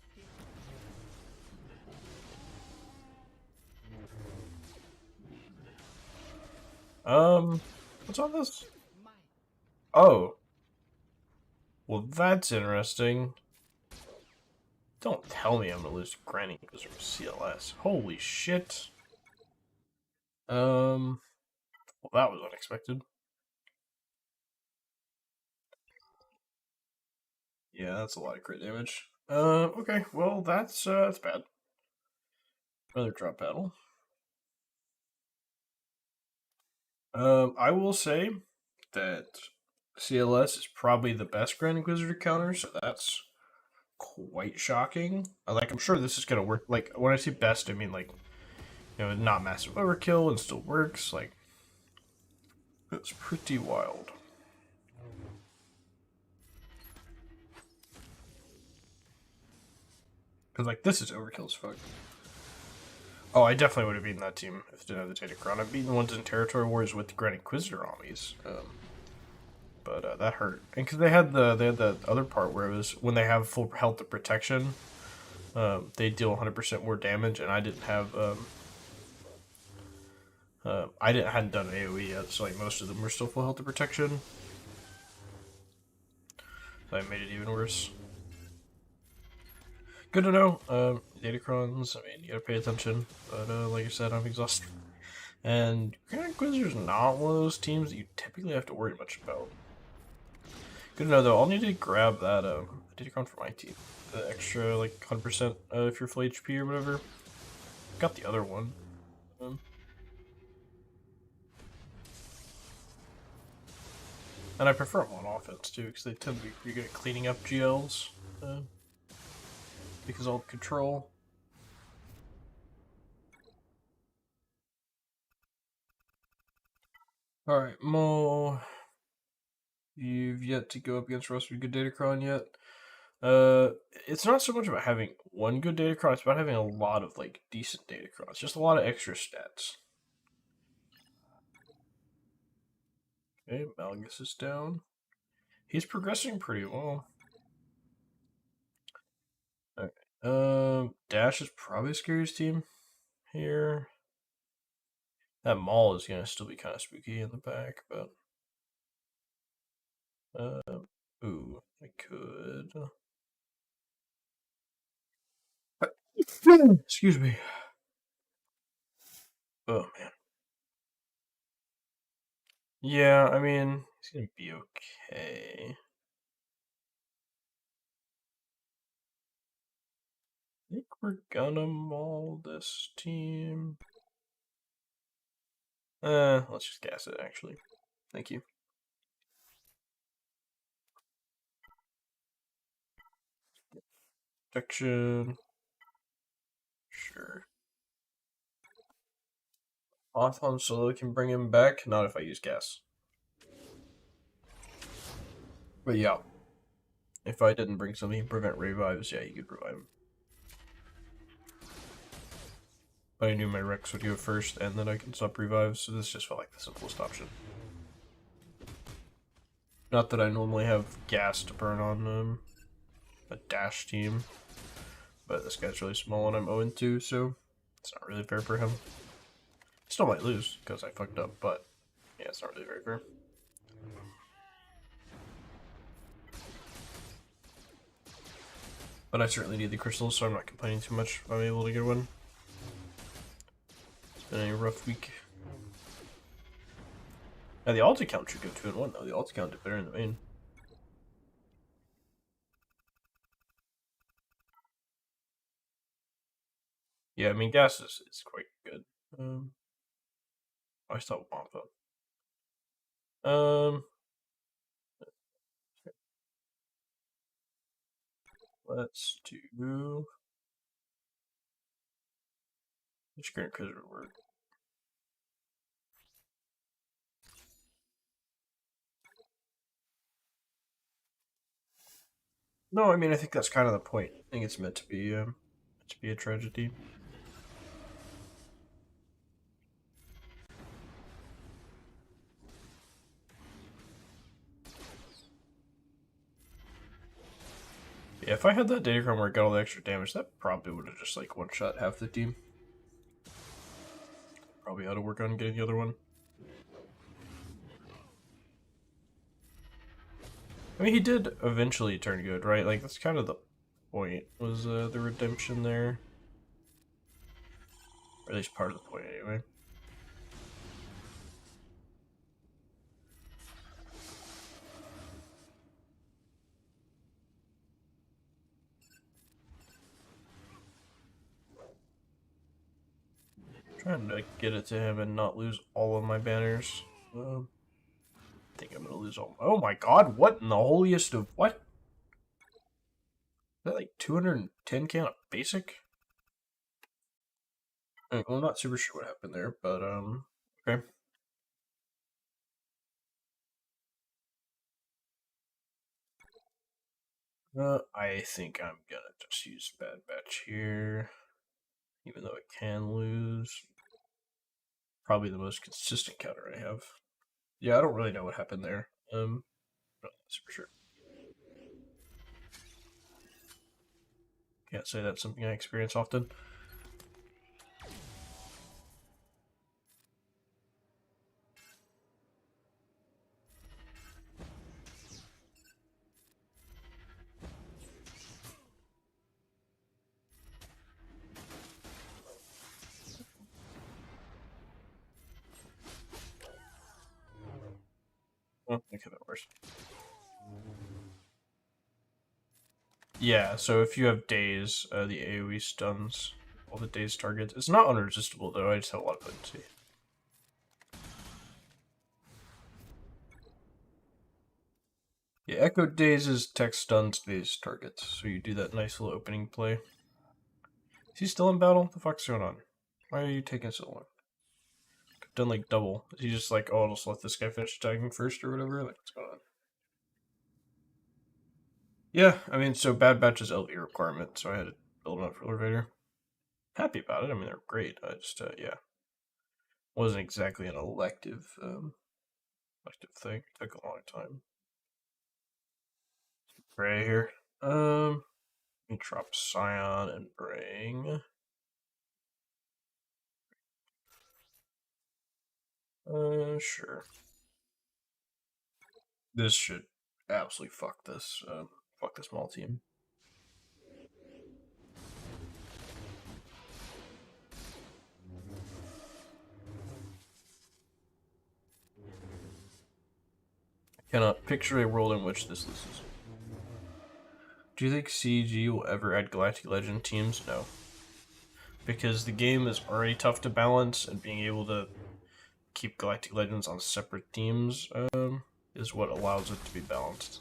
What's on this? Oh. Well, that's interesting. Don't tell me I'm gonna lose to Granny because from CLS. Holy shit. Well, that was unexpected. Yeah, that's a lot of crit damage. Okay, well, that's bad. Another drop battle. I will say that CLS is probably the best Grand Inquisitor counter, so that's quite shocking. Like, I'm sure this is gonna work. Like, when I say best, I mean, like, you know, not massive overkill and still works. Like, it's pretty wild. Because, like, this is overkill as fuck. Oh, I definitely would have beaten that team if it didn't have the Datacron. I've beaten ones in Territory Wars with the Grand Inquisitor armies. But that hurt. And because they had the other part where it was when they have full health of protection, they deal 100% more damage, and I didn't have hadn't done an AoE yet, so like most of them were still full health and protection. So I made it even worse. Good to know. Datacrons, I mean, you gotta pay attention, but like I said, I'm exhausted. And Grand Inquisitor's not one of those teams that you typically have to worry much about. Good to know though, I'll need to grab that Datacron for my team. The extra like 100% if you're full HP or whatever. Got the other one. And I prefer them on offense too, because they tend to be pretty good at cleaning up GLs. Because I'll control. Alright, Mo. You've yet to go up against Russ with good Datacron yet. It's not so much about having one good Datacron, it's about having a lot of like decent Datacrons. Just a lot of extra stats. Okay, Malgus is down. He's progressing pretty well. Okay. Dash is probably the scariest team here. That Maul is gonna still be kind of spooky in the back, but ooh, I could. Excuse me. Oh man. Yeah, I mean, it's gonna be okay. I think we're gonna maul this team. Let's just gas it, actually. Thank you. Protection. Sure. Off on solo can bring him back, not if I use gas. But yeah. If I didn't bring something to prevent revives, yeah, you could revive him. But I knew my Rex would go first, and then I can stop revives, so this just felt like the simplest option. Not that I normally have gas to burn on a dash team, but this guy's really small and I'm 0-2, so it's not really fair for him. Still might lose, because I fucked up, but yeah, it's not really very fair. But I certainly need the crystals, so I'm not complaining too much if I'm able to get one. It's been a rough week. Now the ulti count should go 2-1 though. The ulti count did better in the main. Yeah, I mean gas is quite good. I still want them. Let's do which Grand Inquisitor would work. No, I mean I think that's kind of the point. I think it's meant to be a tragedy. Yeah, if I had that Datacron where it got all the extra damage, that probably would have just like one-shot half the team. Probably ought to work on getting the other one. I mean, he did eventually turn good, right? Like, that's kind of the point, was the redemption there. Or at least part of the point, anyway. Trying to get it to him and not lose all of my banners. I think I'm gonna lose all. Oh my god! What in the holiest of what? Is that like 210k on a basic? Well, I'm not super sure what happened there, but okay. I think I'm gonna just use Bad Batch here, even though it can lose. Probably the most consistent counter I have. Yeah, I don't really know what happened there. Not super sure. Can't say that's something I experience often. Oh, okay, that works. Yeah, so if you have days, the AoE stuns all the days targets. It's not unresistible though, I just have a lot of potency. Yeah, Echo Days' tech stuns these targets, so you do that nice little opening play. Is he still in battle? What the fuck's going on? Why are you taking so long? I've done like double. Is he just like, oh, I'll just let this guy finish attacking first or whatever? Like, what's going on? Yeah, I mean, so Bad Batch is LV requirement, so I had to build them up for Elevator. Happy about it. I mean, they're great. I just, yeah, wasn't exactly an elective thing. It took a long time. Gray here. Let me drop Scion and bring. Sure. This should absolutely fuck this small team. I cannot picture a world in which this loses. Do you think CG will ever add Galactic Legend teams? No. Because the game is already tough to balance, and being able to keep Galactic Legends on separate teams is what allows it to be balanced.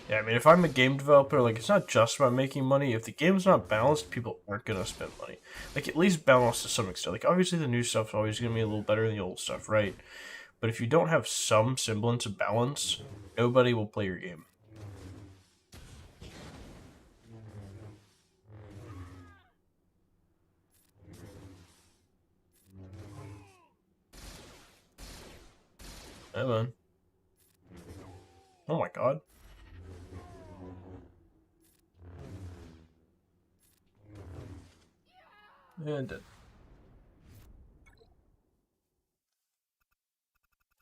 Yeah, I mean, if I'm a game developer, like, it's not just about making money. If the game's not balanced, people aren't gonna spend money. Like, at least balanced to some extent. Like, obviously the new stuff's always gonna be a little better than the old stuff, right? But if you don't have some semblance of balance, nobody will play your game. Hey, man. Oh my god. And dead.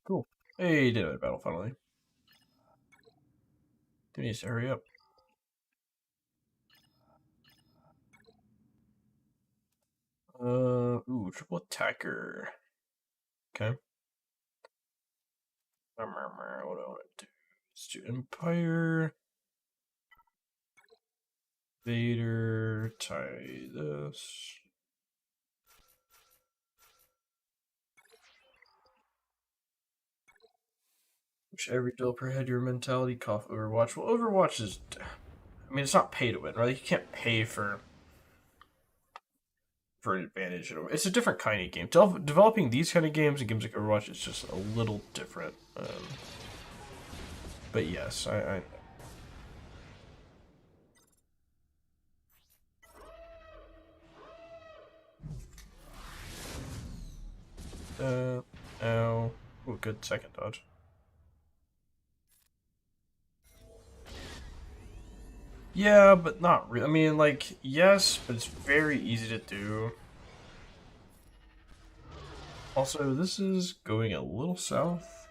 Cool. Hey, you did it, battle finally. He needs to hurry up. Ooh, triple attacker. Okay. What do I want to do? Let's do Empire. Vader. Tie this. Wish every developer had your mentality. Cough Overwatch. Well, Overwatch is. I mean, it's not pay to win, right? You can't pay for an advantage. It's a different kind of game. Developing these kind of games and games like Overwatch is just a little different. But yes, I ow. Oh, good second dodge. Yeah, but not really. I mean, like, yes, but it's very easy to do. Also, this is going a little south.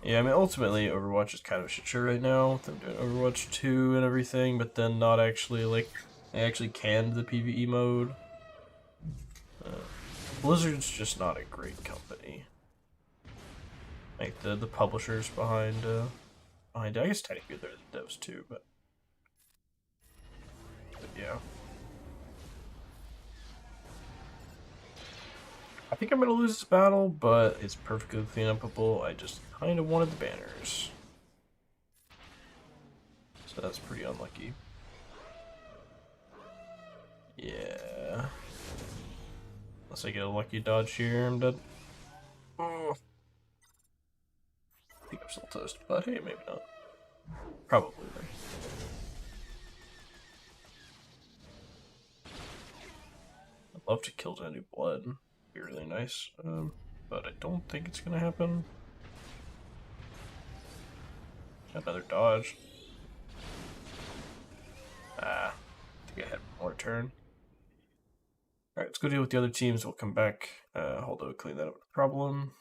Yeah, I mean, ultimately, Overwatch is kind of a shit show right now. Them doing Overwatch 2 and everything, but then not actually, like, they actually canned the PvE mode. Blizzard's just not a great company. Like, the publishers behind it. I guess technically they're the devs too, but yeah. I think I'm gonna lose this battle, but it's perfectly cleanupable. I just kind of wanted the banners. So that's pretty unlucky. Yeah. Unless I get a lucky dodge here, I'm dead. Oh. I think I'm still toast, but hey, maybe not. Probably. love to kill to new blood. Be really nice. But I don't think it's gonna happen. Another dodge. I think I had one more turn. Alright, let's go deal with the other teams. We'll come back. Holdo clean that up. No problem.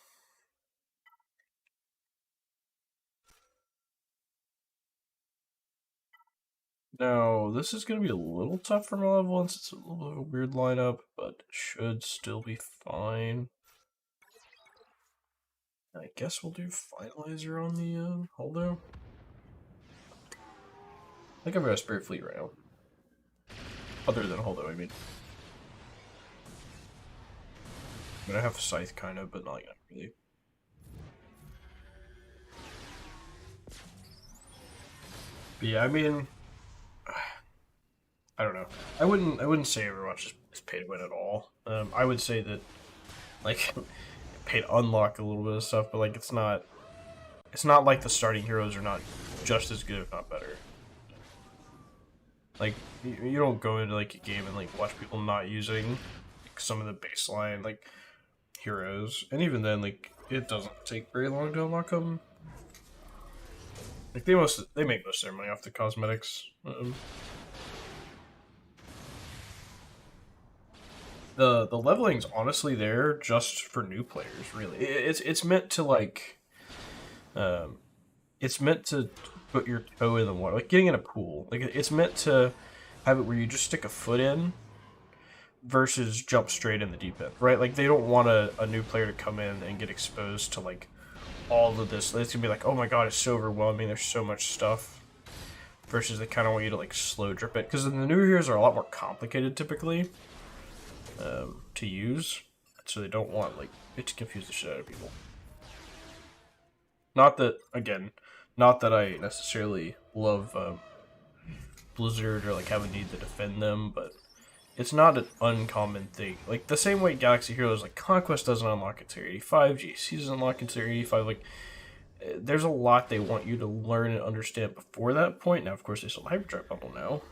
Now, this is going to be a little tough for my level once it's a little bit of a weird lineup, but should still be fine. I guess we'll do Finalizer on the Holdo. I think I've got a Spirit Fleet right now. Other than Holdo, I mean. I'm going to have Scythe kind of, but not yet, really. But yeah, I mean, I don't know. I wouldn't say Overwatch is pay to win at all. I would say that, like, pay to unlock a little bit of stuff, but like it's not like the starting heroes are not just as good, if not better. Like you don't go into like a game and like watch people not using like, some of the baseline like heroes, and even then like it doesn't take very long to unlock them. Like they make most of their money off the cosmetics. The leveling's honestly there just for new players. Really, it's meant to like, it's meant to put your toe in the water, like getting in a pool. Like it's meant to have it where you just stick a foot in, versus jump straight in the deep end, right? Like they don't want a new player to come in and get exposed to like all of this. It's gonna be like, oh my god, it's so overwhelming. There's so much stuff. Versus they kind of want you to like slow drip it, because the new heroes are a lot more complicated typically to use, so they don't want like it to confuse the shit out of people. Not that I necessarily love Blizzard or like have a need to defend them, but it's not an uncommon thing. Like the same way Galaxy Heroes, like Conquest doesn't unlock until Tier 85, GC doesn't unlock until Tier 85. Like there's a lot they want you to learn and understand before that point. Now, of course, they still have Hyperdrive Bundle now.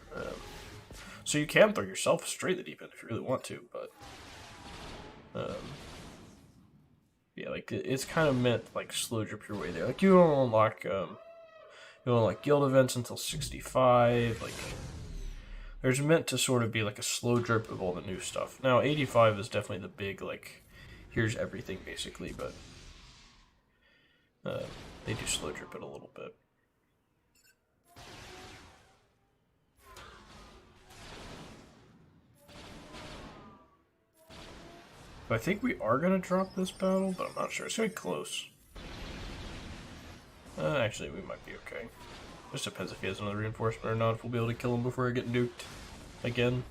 So you can throw yourself straight at the deep end if you really want to, but yeah, like it's kind of meant to, like slow drip your way there. Like you don't unlock guild events until 65. Like there's meant to sort of be like a slow drip of all the new stuff. Now 85 is definitely the big like here's everything basically, but they do slow drip it a little bit. I think we are going to drop this battle, but I'm not sure. It's going to be close. Actually, we might be okay. Just depends if he has another reinforcement or not, if we'll be able to kill him before I get nuked again.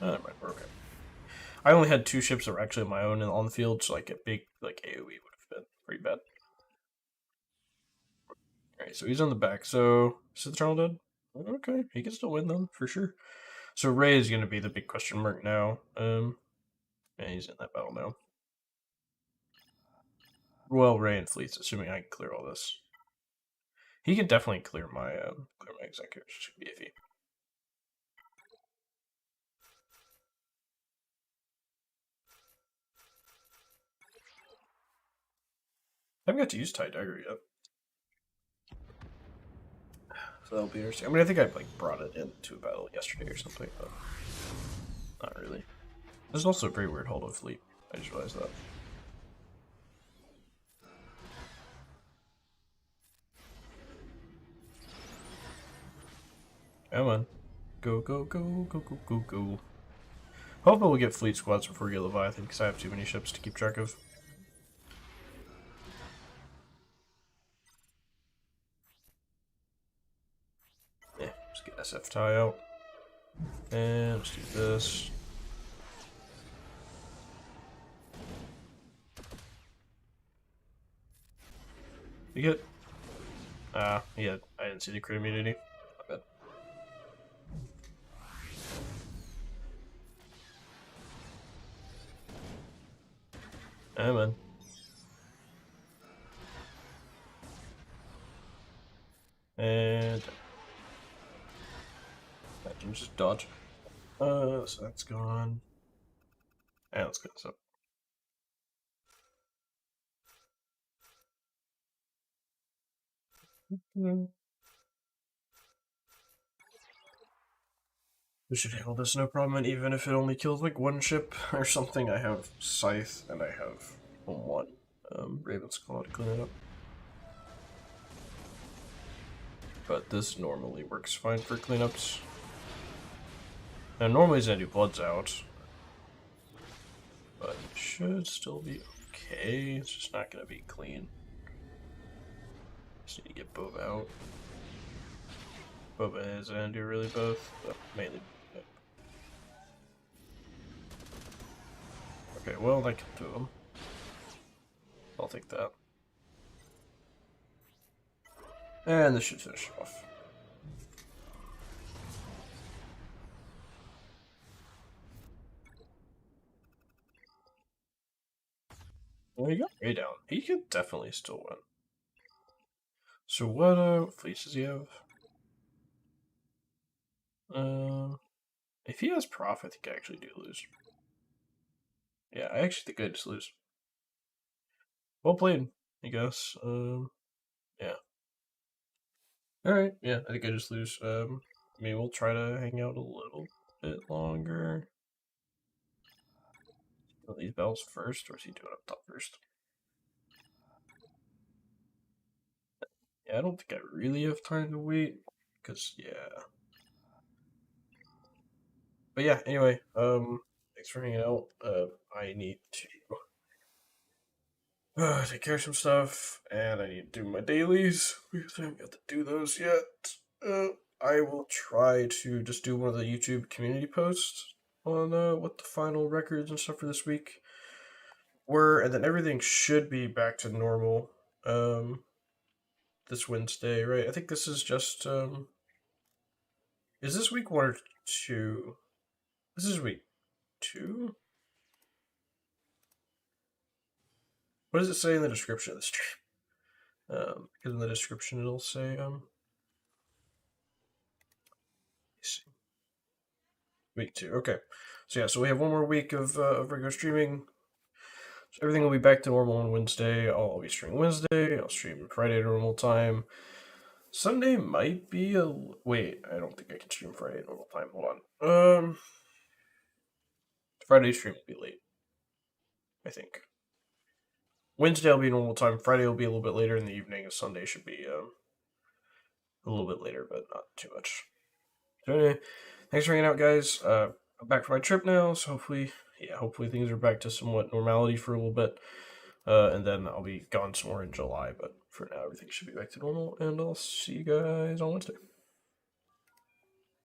Never mind, we're okay. I only had 2 ships that were actually my own on the field, so like a big like AoE would have been pretty bad. Alright, so he's on the back. So, is the Eternal dead? Okay, he can still win them, for sure. So Ray is going to be the big question mark now. And he's in that battle now. Well, Ray and Fleets, assuming I can clear all this. He can definitely clear my executors. Should be iffy. I haven't got to use TIE Dagger yet. So that'll be interesting. I mean, I think I like brought it into a battle yesterday or something, but not really. There's also a very weird Holdo fleet. I just realized that. Come on. Go, go, go, go, go, go, go. Hopefully we'll get fleet squads before we get Leviathan, because I have too many ships to keep track of. Yeah, let's get SF tie out. And let's do this. You get... yeah, I didn't see the crit immunity. My bad. Come on. And... I can just dodge. So that's gone. And let's get this up. We should handle this no problem, and even if it only kills like one ship or something, I have Scythe and I have one Raven's Claw to clean it up. But this normally works fine for cleanups. Now normally Zandu Blood's out, but it should still be okay. It's just not gonna be clean. Just need to get Boba out. Boba and Zandu really both, but mainly. Okay, well, that killed two of them. I'll take that. And this should finish off. Well, he got way down. He could definitely still win. So what fleets does he have? If he has Prof, I think I actually do lose. Yeah, I actually think I just lose. Well played, I guess. Yeah. Alright, yeah, I think I just lose. Maybe we'll try to hang out a little bit longer. Are these battles first, or is he doing up top first? Yeah, I don't think I really have time to wait, because, yeah. But yeah, anyway, thanks for hanging out. I need to take care of some stuff, and I need to do my dailies, because I haven't got to do those yet. I will try to just do one of the YouTube community posts on what the final records and stuff for this week were, and then everything should be back to normal this Wednesday, right? I think this is just is this week 1 or 2? This is week 2. What does it say in the description of the stream? Because in the description it'll say week 2. Okay, so yeah, so we have one more week of regular streaming. So everything will be back to normal on Wednesday. I'll be streaming Wednesday. I'll stream Friday at normal time. Sunday might be a wait. I don't think I can stream Friday at normal time. Hold on. Friday stream will be late. I think. Wednesday will be normal time. Friday will be a little bit later in the evening. And Sunday should be a little bit later, but not too much. So anyway, thanks for hanging out, guys. I'm back from my trip now, so hopefully things are back to somewhat normality for a little bit. And then I'll be gone some more in July, but for now everything should be back to normal, and I'll see you guys on Wednesday.